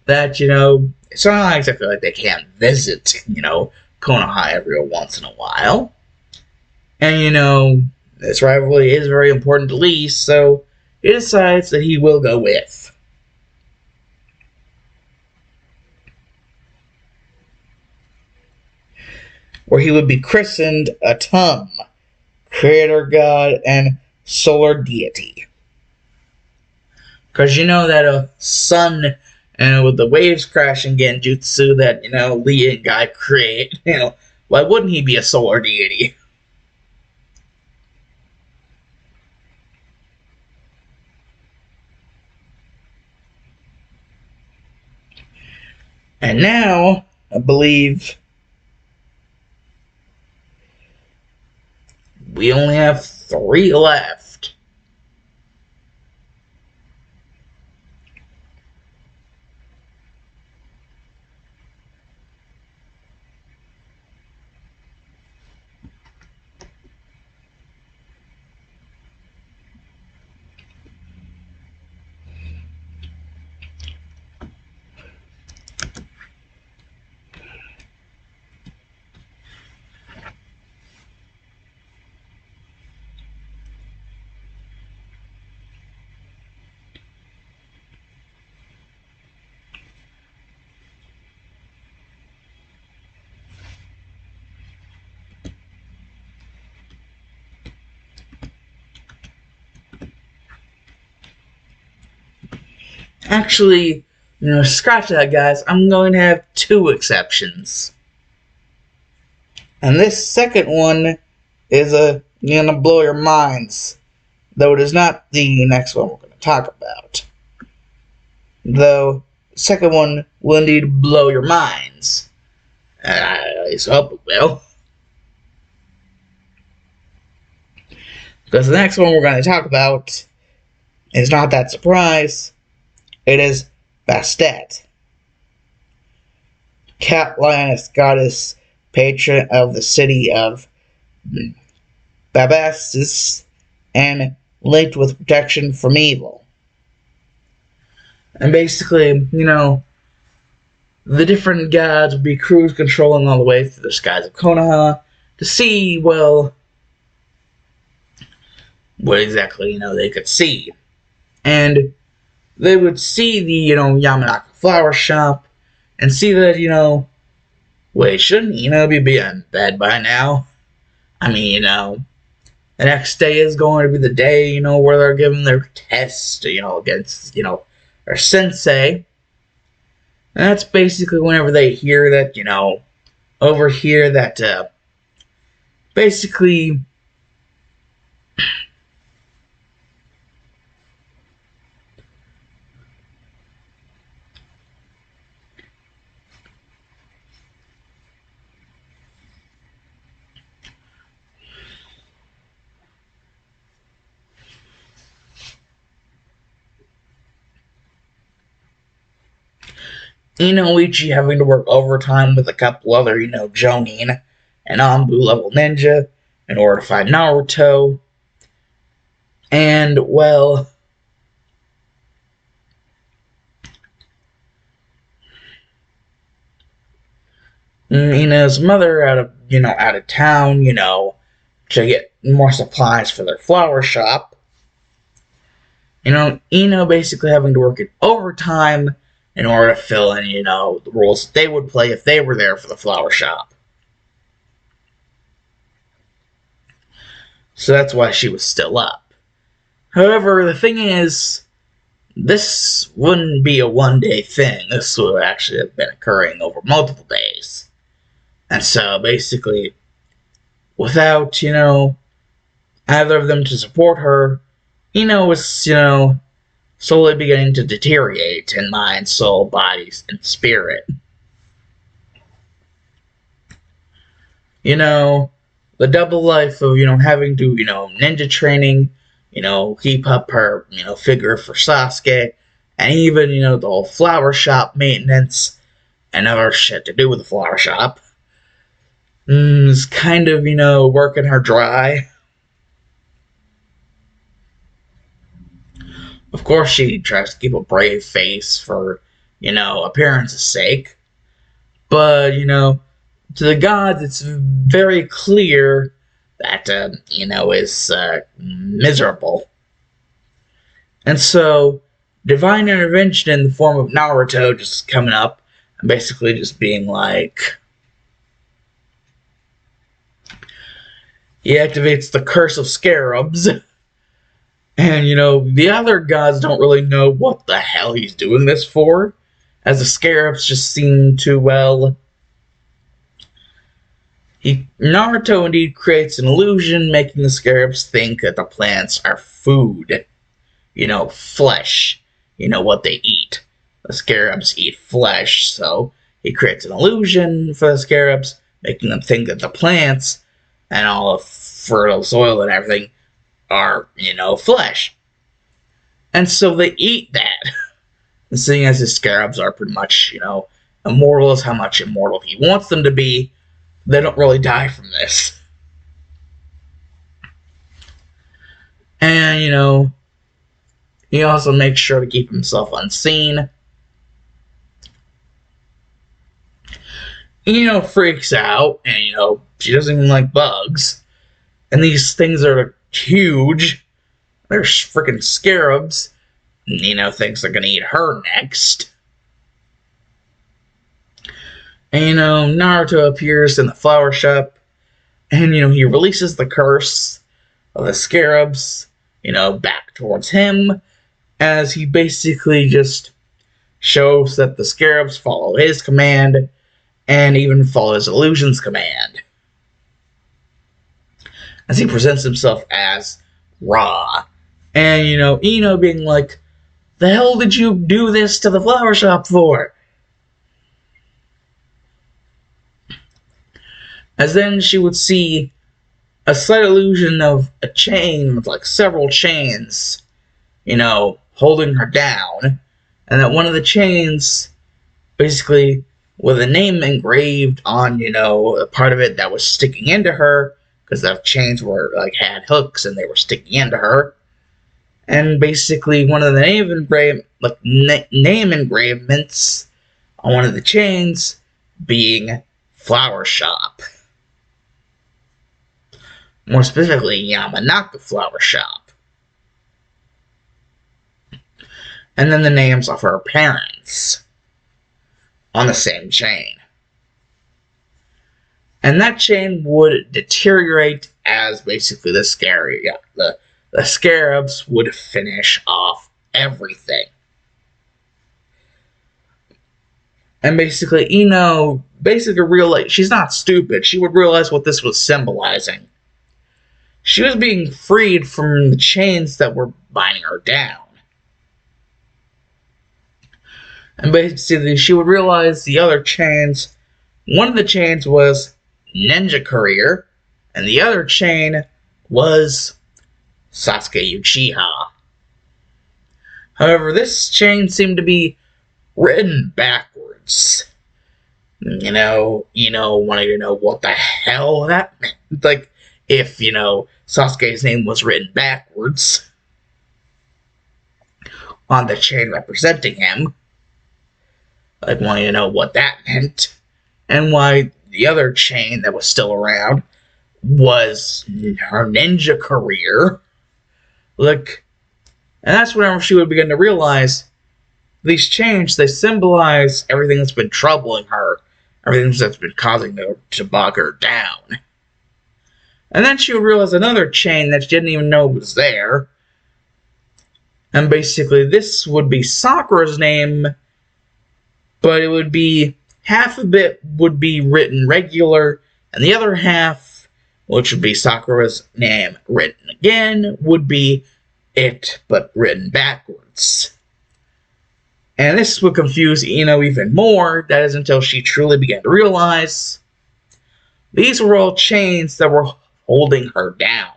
that it's not exactly like they can't visit Konoha every once in a while, and this rivalry is very important to Lee, so he decides that he will go with. Where he would be christened Atum, creator god and solar deity. Because that a sun with the waves crashing genjutsu that Lee and Guy create, why wouldn't he be a solar deity? And now, I believe we only have 3 left. Actually, scratch that, guys. I'm going to have 2 exceptions. And this second one is going to blow your minds. Though it is not the next one we're going to talk about. Though, the second one will indeed blow your minds. I at least hope it will. Because the next one we're going to talk about is not that surprise. It is Bastet, cat lioness goddess, patron of the city of Babastis, and linked with protection from evil. And basically, the different gods would be cruise controlling all the way through the skies of Konoha to see, well, what exactly, they could see. And they would see the, Yamanaka flower shop and see that, wait, shouldn't, be in bed by now? I mean, the next day is going to be the day, where they're giving their test, against, their sensei. And that's basically whenever they hear that, overhear that, basically, Ichi having to work overtime with a couple other, Jonin and Anbu level ninja in order to find Naruto. And, well, his mother out of town, to get more supplies for their flower shop. Basically having to work in overtime in order to fill in, the roles that they would play if they were there for the flower shop. So that's why she was still up. However, the thing is, this wouldn't be a one-day thing. This would actually have been occurring over multiple days. And so, basically, without, either of them to support her, was, slowly beginning to deteriorate in mind, soul, body, and spirit. The double life of, having to, ninja training, keep up her, figure for Sasuke, and even, the whole flower shop maintenance and other shit to do with the flower shop, is kind of, working her dry. Of course, she tries to keep a brave face for, appearance's sake. But, to the gods, it's very clear that, is miserable. And so, divine intervention in the form of Naruto just coming up and basically just being like, he activates the curse of scarabs. And, the other gods don't really know what the hell he's doing this for, as the scarabs just seem to, Naruto indeed creates an illusion, making the scarabs think that the plants are food. Flesh. What they eat. The scarabs eat flesh, so he creates an illusion for the scarabs, making them think that the plants and all of fertile soil and everything are, flesh. And so they eat that. And seeing as his scarabs are pretty much, immortal as how much immortal he wants them to be, they don't really die from this. And, he also makes sure to keep himself unseen. Freaks out, and, she doesn't even like bugs. And these things are huge. They're freaking scarabs. And, thinks they're gonna eat her next. And, Naruto appears in the flower shop. And, he releases the curse of the scarabs, back towards him. As he basically just shows that the scarabs follow his command. And even follow his illusion's command. As he presents himself as Ra. And, Ino being like, the hell did you do this to the flower shop for? As then she would see a slight illusion of a chain with like several chains, holding her down. And that one of the chains, basically, with a name engraved on, a part of it that was sticking into her, because the chains were like had hooks and they were sticking into her. And basically, one of the name engravements on one of the chains being Flower Shop. More specifically, Yamanaka Flower Shop. And then the names of her parents on the same chain. And that chain would deteriorate as basically the scarabs would finish off everything. And basically, basically realized she's not stupid. She would realize what this was symbolizing. She was being freed from the chains that were binding her down. And basically, she would realize the other chains. One of the chains was Ninja Career, and the other chain was Sasuke Uchiha. However, this chain seemed to be written backwards. Wanting to know what the hell that meant. Like, if, Sasuke's name was written backwards on the chain representing him. Like, wanting to know what that meant. And why the other chain that was still around was her ninja career. Like, and that's whenever she would begin to realize these chains, they symbolize everything that's been troubling her, everything that's been causing her to bog her down. And then she would realize another chain that she didn't even know was there. And basically, this would be Sakura's name, but it would be half of it would be written regular, and the other half, which would be Sakura's name written again, would be it, but written backwards. And this would confuse Ino even more. That is until she truly began to realize these were all chains that were holding her down.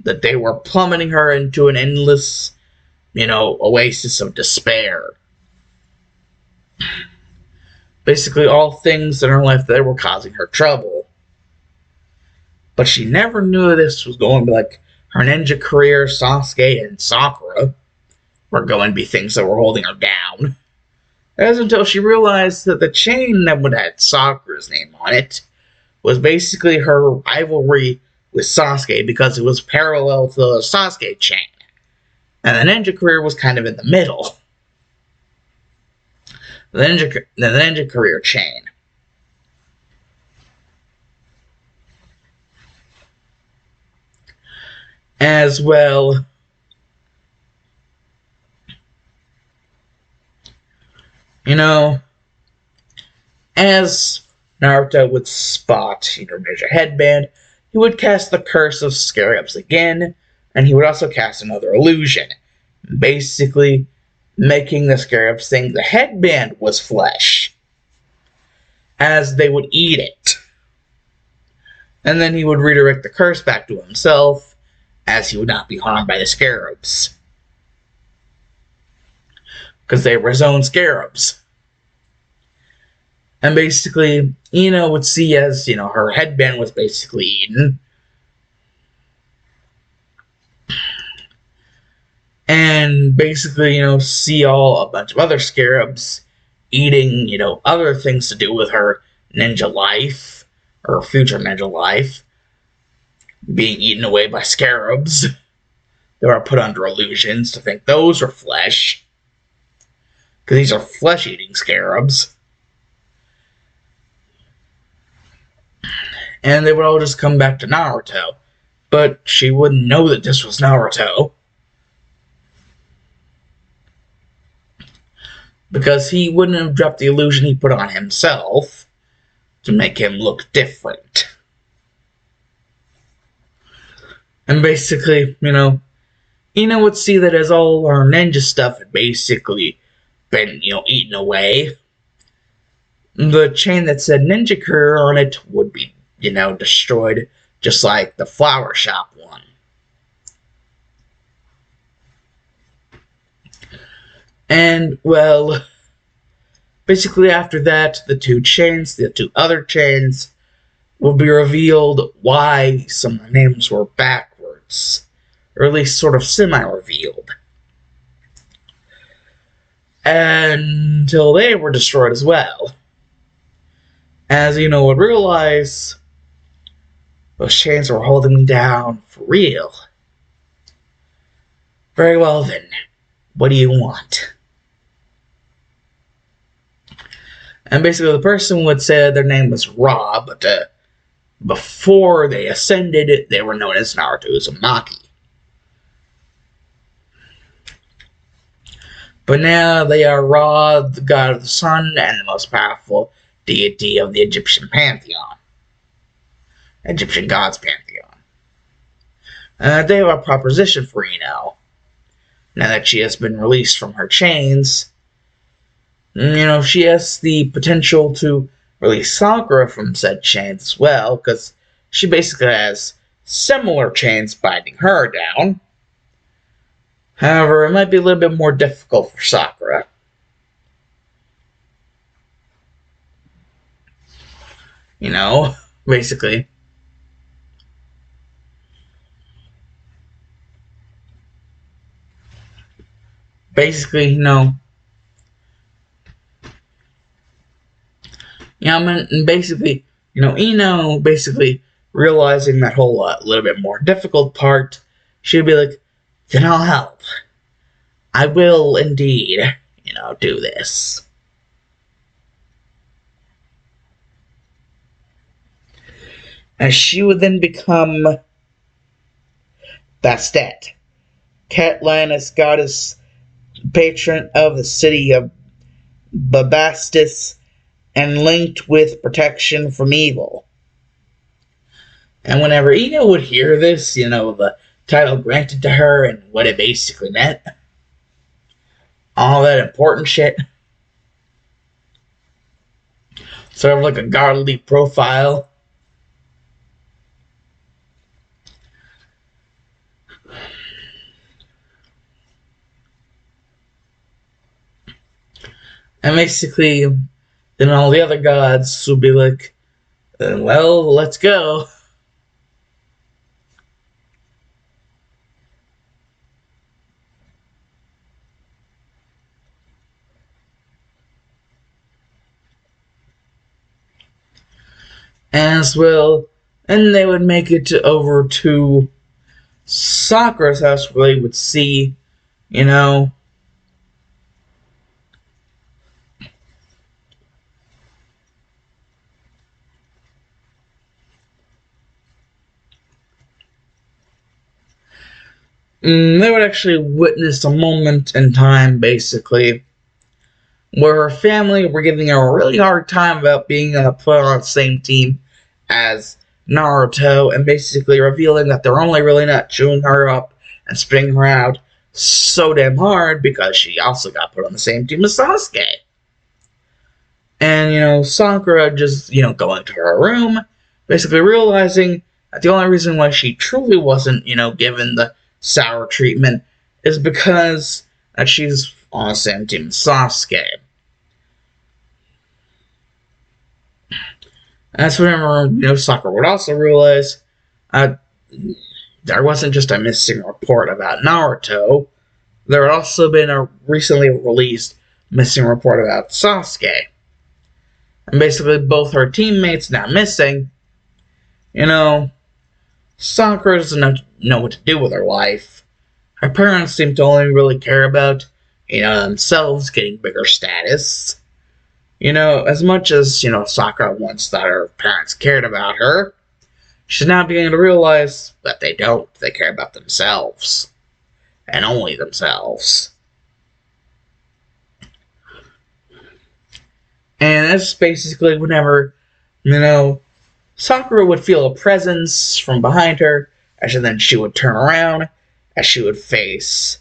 That they were plummeting her into an endless, oasis of despair. Basically, all things in her life that were causing her trouble. But she never knew this was going to be like her ninja career, Sasuke, and Sakura were going to be things that were holding her down. That was until she realized that the chain that would have Sakura's name on it was basically her rivalry with Sasuke because it was parallel to the Sasuke chain. And the ninja career was kind of in the middle. The ninja career chain. As well, as Naruto would spot Ninja Headband, he would cast the Curse of Scarabs again, and he would also cast another illusion, basically making the Scarabs think the headband was flesh, as they would eat it. And then he would redirect the curse back to himself, as he would not be harmed by the Scarabs. Because they were his own Scarabs. And basically, Ino would see as, her headband was basically eaten. And basically, see a bunch of other Scarabs eating, other things to do with her ninja life, or future ninja life, being eaten away by Scarabs. They were put under illusions to think those were flesh. Because these are flesh-eating Scarabs. And they would all just come back to Naruto. But she wouldn't know that this was Naruto. Because he wouldn't have dropped the illusion he put on himself to make him look different. And basically, Ino would see that as all her ninja stuff had basically been, eaten away, the chain that said Ninja Career on it would be, destroyed, just like the flower shop one. And, well, basically after that, the two other chains, will be revealed why some names were backwards. Or at least sort of semi-revealed. Until they were destroyed as well. As would realize, those chains were holding me down for real. Very well then, what do you want? And basically the person would say their name was Ra, but before they ascended, they were known as Naruto Uzumaki. But now they are Ra, the god of the sun, and the most powerful deity of the Egyptian Pantheon. Egyptian gods Pantheon. They have a proposition for Ino. Now that she has been released from her chains, she has the potential to release Sakura from said chains as well, because she basically has similar chains binding her down. However, it might be a little bit more difficult for Sakura. Basically. Basically, basically, Ino basically realizing that whole little bit more difficult part, she'd be like, then I'll help. I will indeed, do this. And she would then become Bastet, Catlanus goddess, patron of the city of Babastis, and linked with protection from evil. And whenever Ino would hear this, the title granted to her and what it basically meant, all that important shit, sort of like a godly profile. And basically, then all the other gods would be like, well, let's go. As well, and they would make it over to Sakura's house where they would see, they would actually witness a moment in time, basically, where her family were giving her a really hard time about being put on the same team as Naruto, and basically revealing that they're only really not chewing her up and spitting her out so damn hard because she also got put on the same team as Sasuke. And, Sakura just, going to her room, basically realizing that the only reason why she truly wasn't, given the sour treatment is because that she's on the same team as Sasuke. That's whenever, Sakura would also realize there wasn't just a missing report about Naruto. There had also been a recently released missing report about Sasuke. And basically both her teammates now missing. Sakura doesn't know what to do with her life. Her parents seem to only really care about, themselves getting bigger status. As much as, Sakura once thought her parents cared about her, she's now beginning to realize that they don't. They care about themselves. And only themselves. And that's basically whenever, Sakura would feel a presence from behind her, and then she would turn around, as she would face,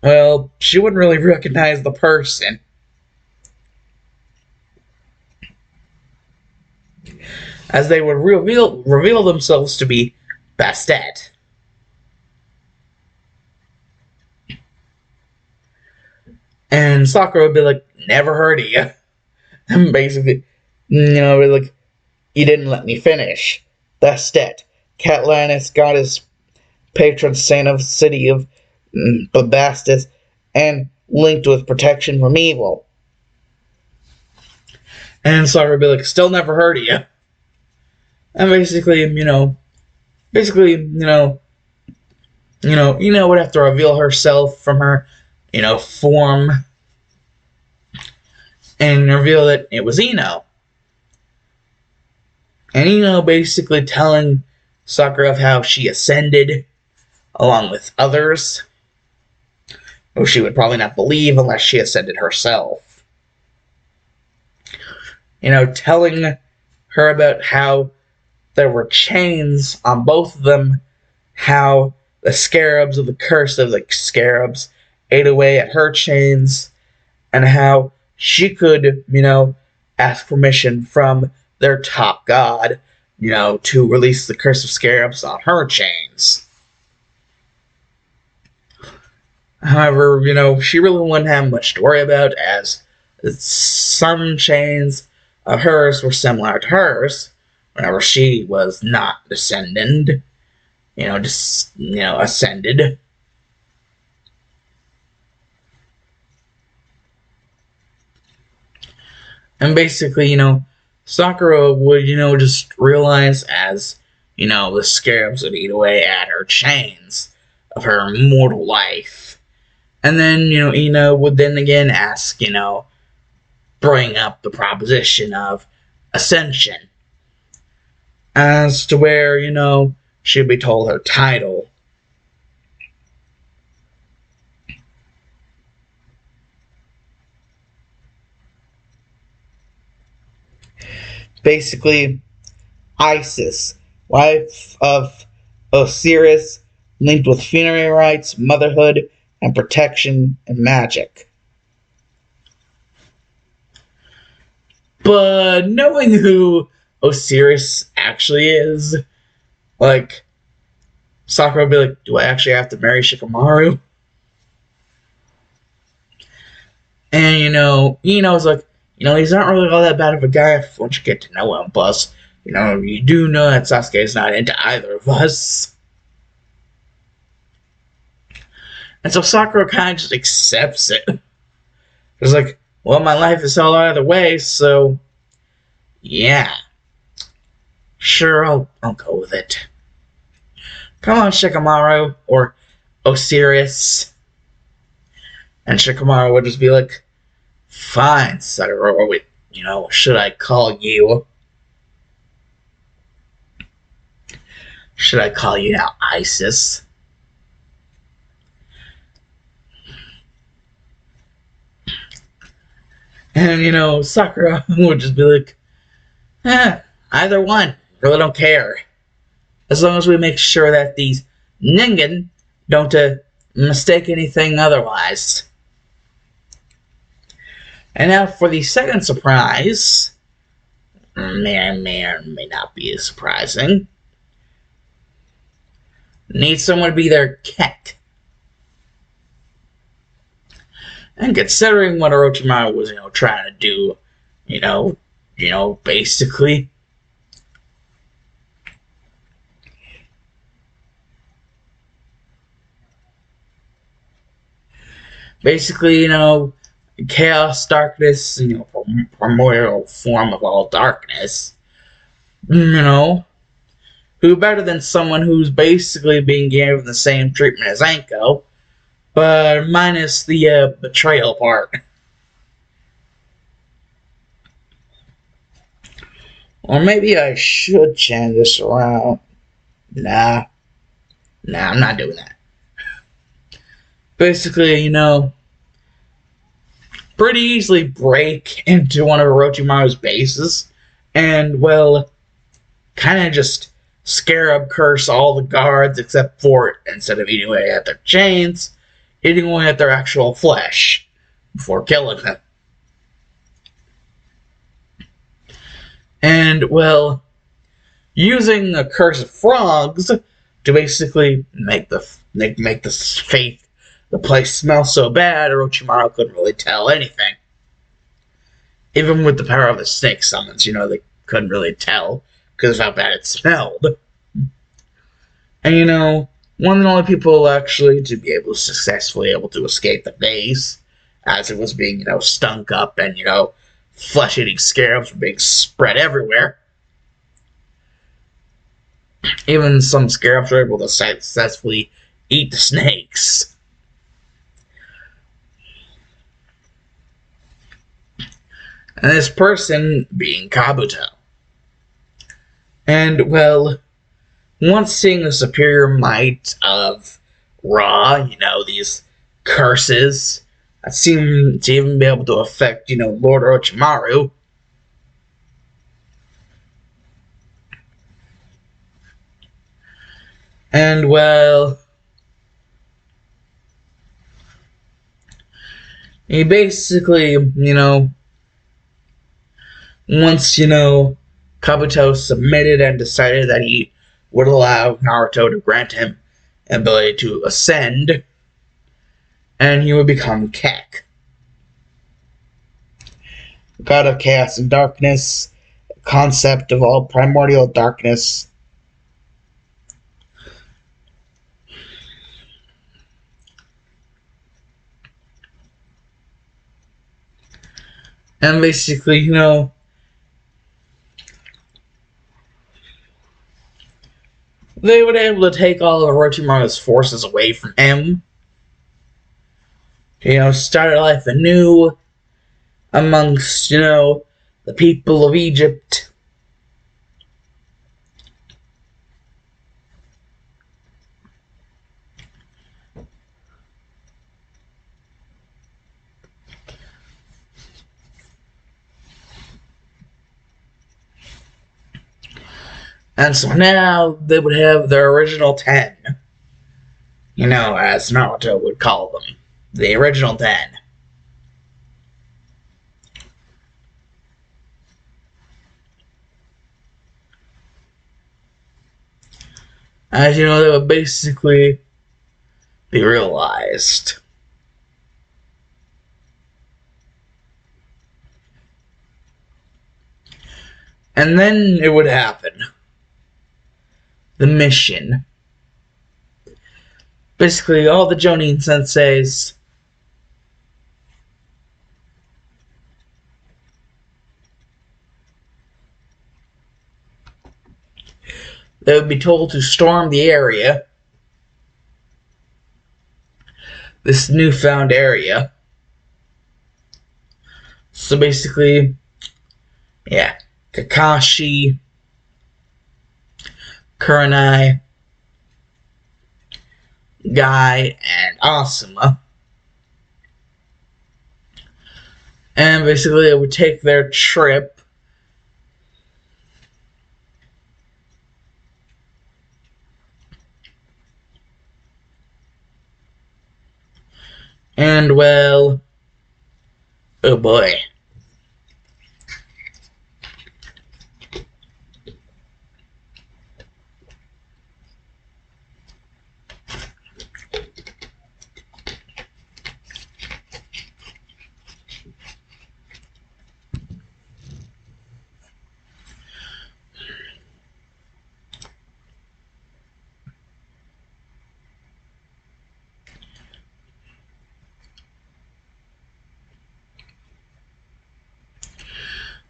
well, she wouldn't really recognize the person. As they would reveal themselves to be Bastet. And Sakura would be like, never heard of you. And basically, like, you didn't let me finish. Bastet, Catlanus goddess, patron saint of the city of Babastis, and linked with protection from evil. And Sakura would be like, still never heard of you. And basically, Ino would have to reveal herself from her, form, and reveal that it was Ino. And Ino basically telling Sakura of how she ascended, along with others, who she would probably not believe unless she ascended herself. Telling her about how there were chains on both of them, how the scarabs of the curse of the scarabs ate away at her chains, and how she could, ask permission from their top god, to release the curse of scarabs on her chains. However, she really wouldn't have much to worry about, as some chains of hers were similar to hers whenever she was not ascended. And basically, Sakura would, just realize as, the scarabs would eat away at her chains of her mortal life. And then, Ino would then again ask, bring up the proposition of ascension. As to where, she'd be told her title. Basically, Isis, wife of Osiris, linked with funerary rites, motherhood, and protection and magic. But knowing who Osiris actually is, Sakura would be like, do I actually have to marry Shikamaru? And, Ino's like, he's not really all that bad of a guy once you get to know him. Plus, you do know that Sasuke is not into either of us. And so Sakura kind of just accepts it. It's like, well, my life is hell either way, so yeah. Sure, I'll go with it. Come on, Shikamaru, or Osiris. And Shikamaru would just be like, fine, Sakura, or wait, should I call you? Should I call you now Isis? And, Sakura would just be like, either one. Really don't care. As long as we make sure that these Ningen don't mistake anything otherwise. And now for the second surprise. May or may not be as surprising. Need someone to be their cat. And considering what Orochimaru was, trying to do, basically. Basically, chaos, darkness, primordial form of all darkness. Who better than someone who's basically being given the same treatment as Anko, but minus the betrayal part. Or maybe I should change this around. Nah, I'm not doing that. Basically, pretty easily break into one of Orochimaru's bases and, well, kind of just scarab curse all the guards except for, instead of eating away at their chains, eating away at their actual flesh before killing them. And, well, using a curse of frogs to basically make the place smell so bad, Orochimaru couldn't really tell anything. Even with the power of the snake summons, they couldn't really tell because of how bad it smelled. And, one of the only people actually to be able to successfully escape the base, as it was being, stunk up and, flesh-eating scarabs were being spread everywhere. Even some scarabs were able to successfully eat the snakes. And this person being Kabuto. And, well, once seeing the superior might of Ra, these curses that seem to even be able to affect, Lord Orochimaru. And, well, he basically, once, Kabuto submitted and decided that he would allow Naruto to grant him an ability to ascend, and he would become Kek. God of Chaos and Darkness, concept of all primordial darkness. And basically, they were able to take all of Orochimaru's forces away from him. Start life anew amongst, the people of Egypt. And so now they would have their original 10. As Naruto would call them. The original 10. As they would basically be realized. And then it would happen. The mission. Basically, all the Jonin senseis they would be told to storm the area. This newfound area. So basically, yeah, Kakashi, Kurenai, Guy, and Asuma. And basically they would take their trip and, well, oh boy.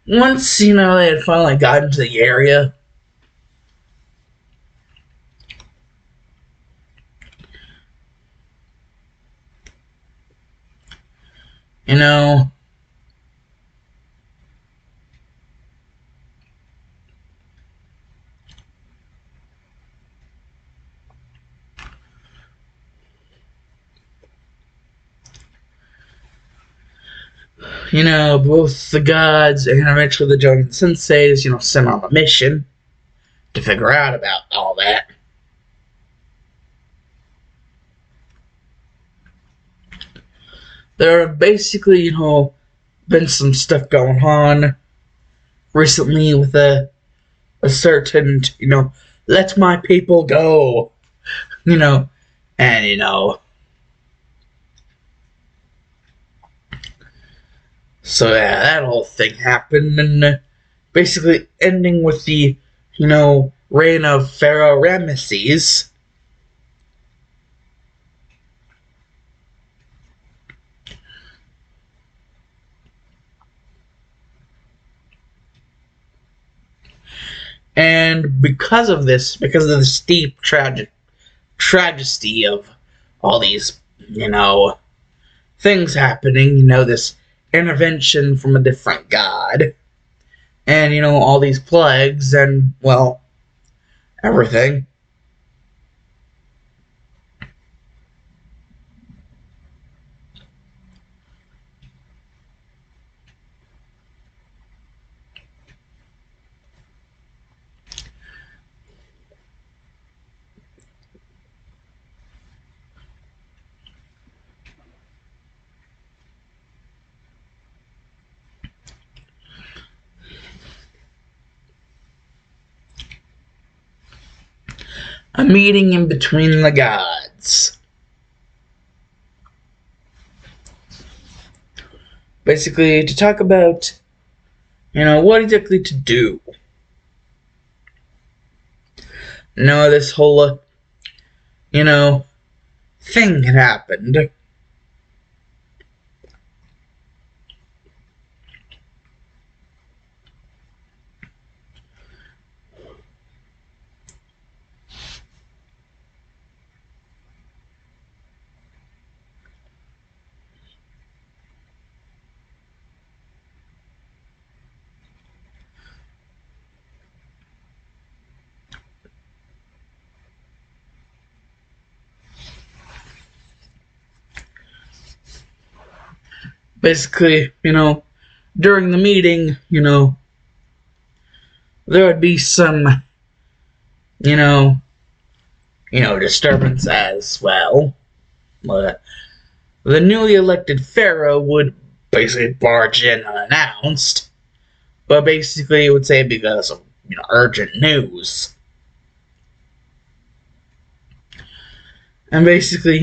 Once, they had finally gotten to the area, both the gods and eventually the Jonin senseis, sent on a mission to figure out about all that. There have basically, been some stuff going on recently with a certain, let my people go, and, so yeah, that whole thing happened, and basically ending with the, reign of Pharaoh Ramesses. And because of the steep tragedy of all these, things happening, this intervention from a different god, and, all these plagues, and, well, everything. A meeting in between the gods. Basically, to talk about, what exactly to do. This whole, thing had happened. Basically, during the meeting, there would be some, you know, disturbance as well. But the newly elected pharaoh would basically barge in unannounced, but basically it would say because of urgent news. And basically,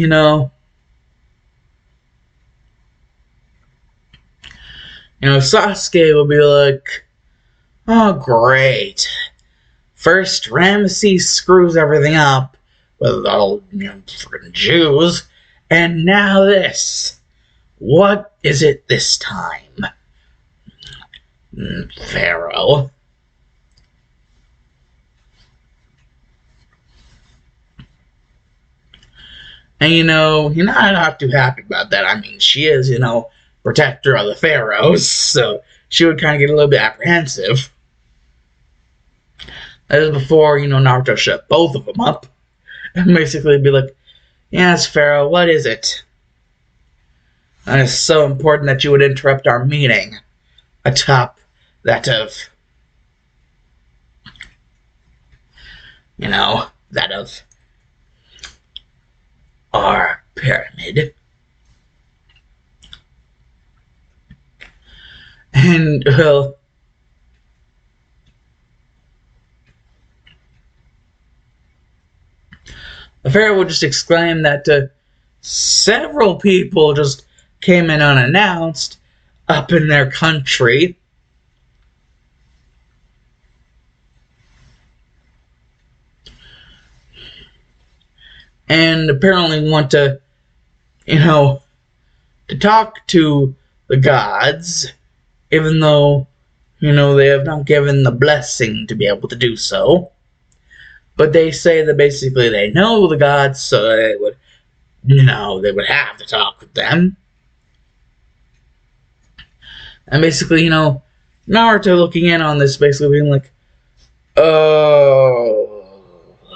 Sasuke would be like, "Oh, great! First, Ramesses screws everything up with all freaking Jews, and now this. What is it this time, Pharaoh?" And you're not too happy about that. I mean, she is, protector of the pharaohs, so she would kind of get a little bit apprehensive. That is before, Naruto shut both of them up. And basically be like, "Yes, Pharaoh, what is it? And it's so important that you would interrupt our meeting atop that of, that of our pyramid." And, well, the Pharaoh would just exclaim that several people just came in unannounced up in their country. And apparently want to, to talk to the gods, even though, they have not given the blessing to be able to do so. But they say that basically they know the gods, so they would, they would have to talk with them. And basically, Naruto looking in on this, basically being like, "Oh,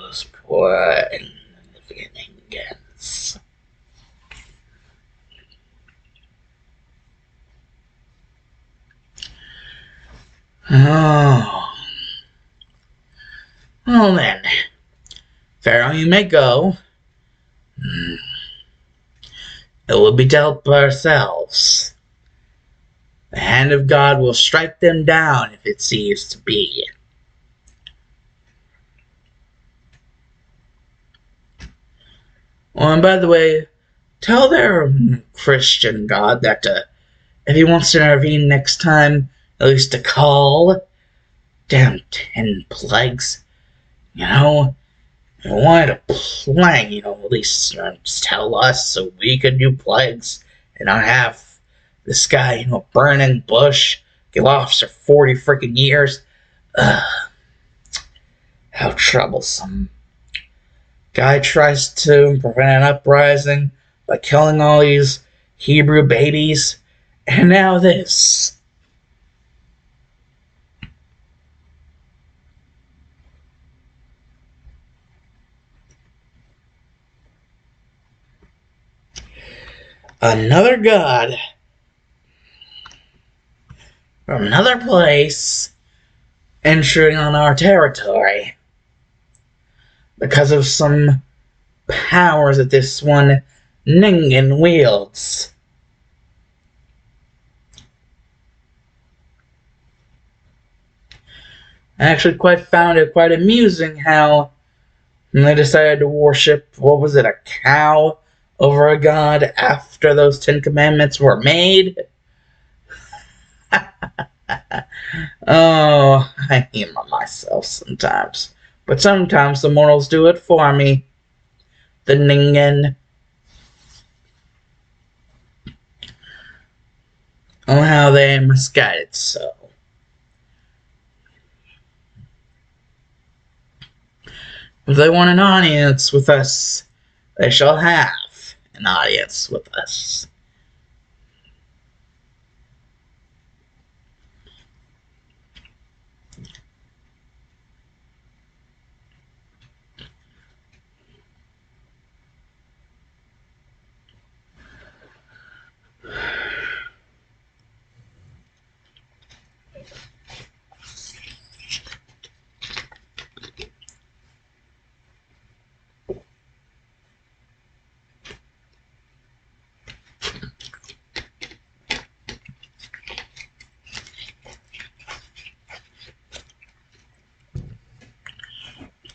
this poor insignificant." Oh. Well then, Pharaoh, you may go. It will be to help ourselves. The hand of God will strike them down if it seems to be. Oh, and by the way, tell their Christian God that if he wants to intervene next time, at least to call. Damn 10 plagues. If you wanted a plague, at least just tell us so we could do plagues and not have this guy, burning bush, get lost for 40 freaking years. Ugh. How troublesome. Guy tries to prevent an uprising by killing all these Hebrew babies, and now this. Another god from another place entering on our territory because of some powers that this one Ningen wields. I actually found it quite amusing how And they decided to worship, what was it, a cow over a god after those 10 Commandments were made? Oh, I humor myself sometimes. But sometimes the mortals do it for me. The Ningen. Oh, how they are misguided so. If they want an audience with us, they shall have an audience with us.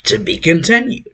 To be continued.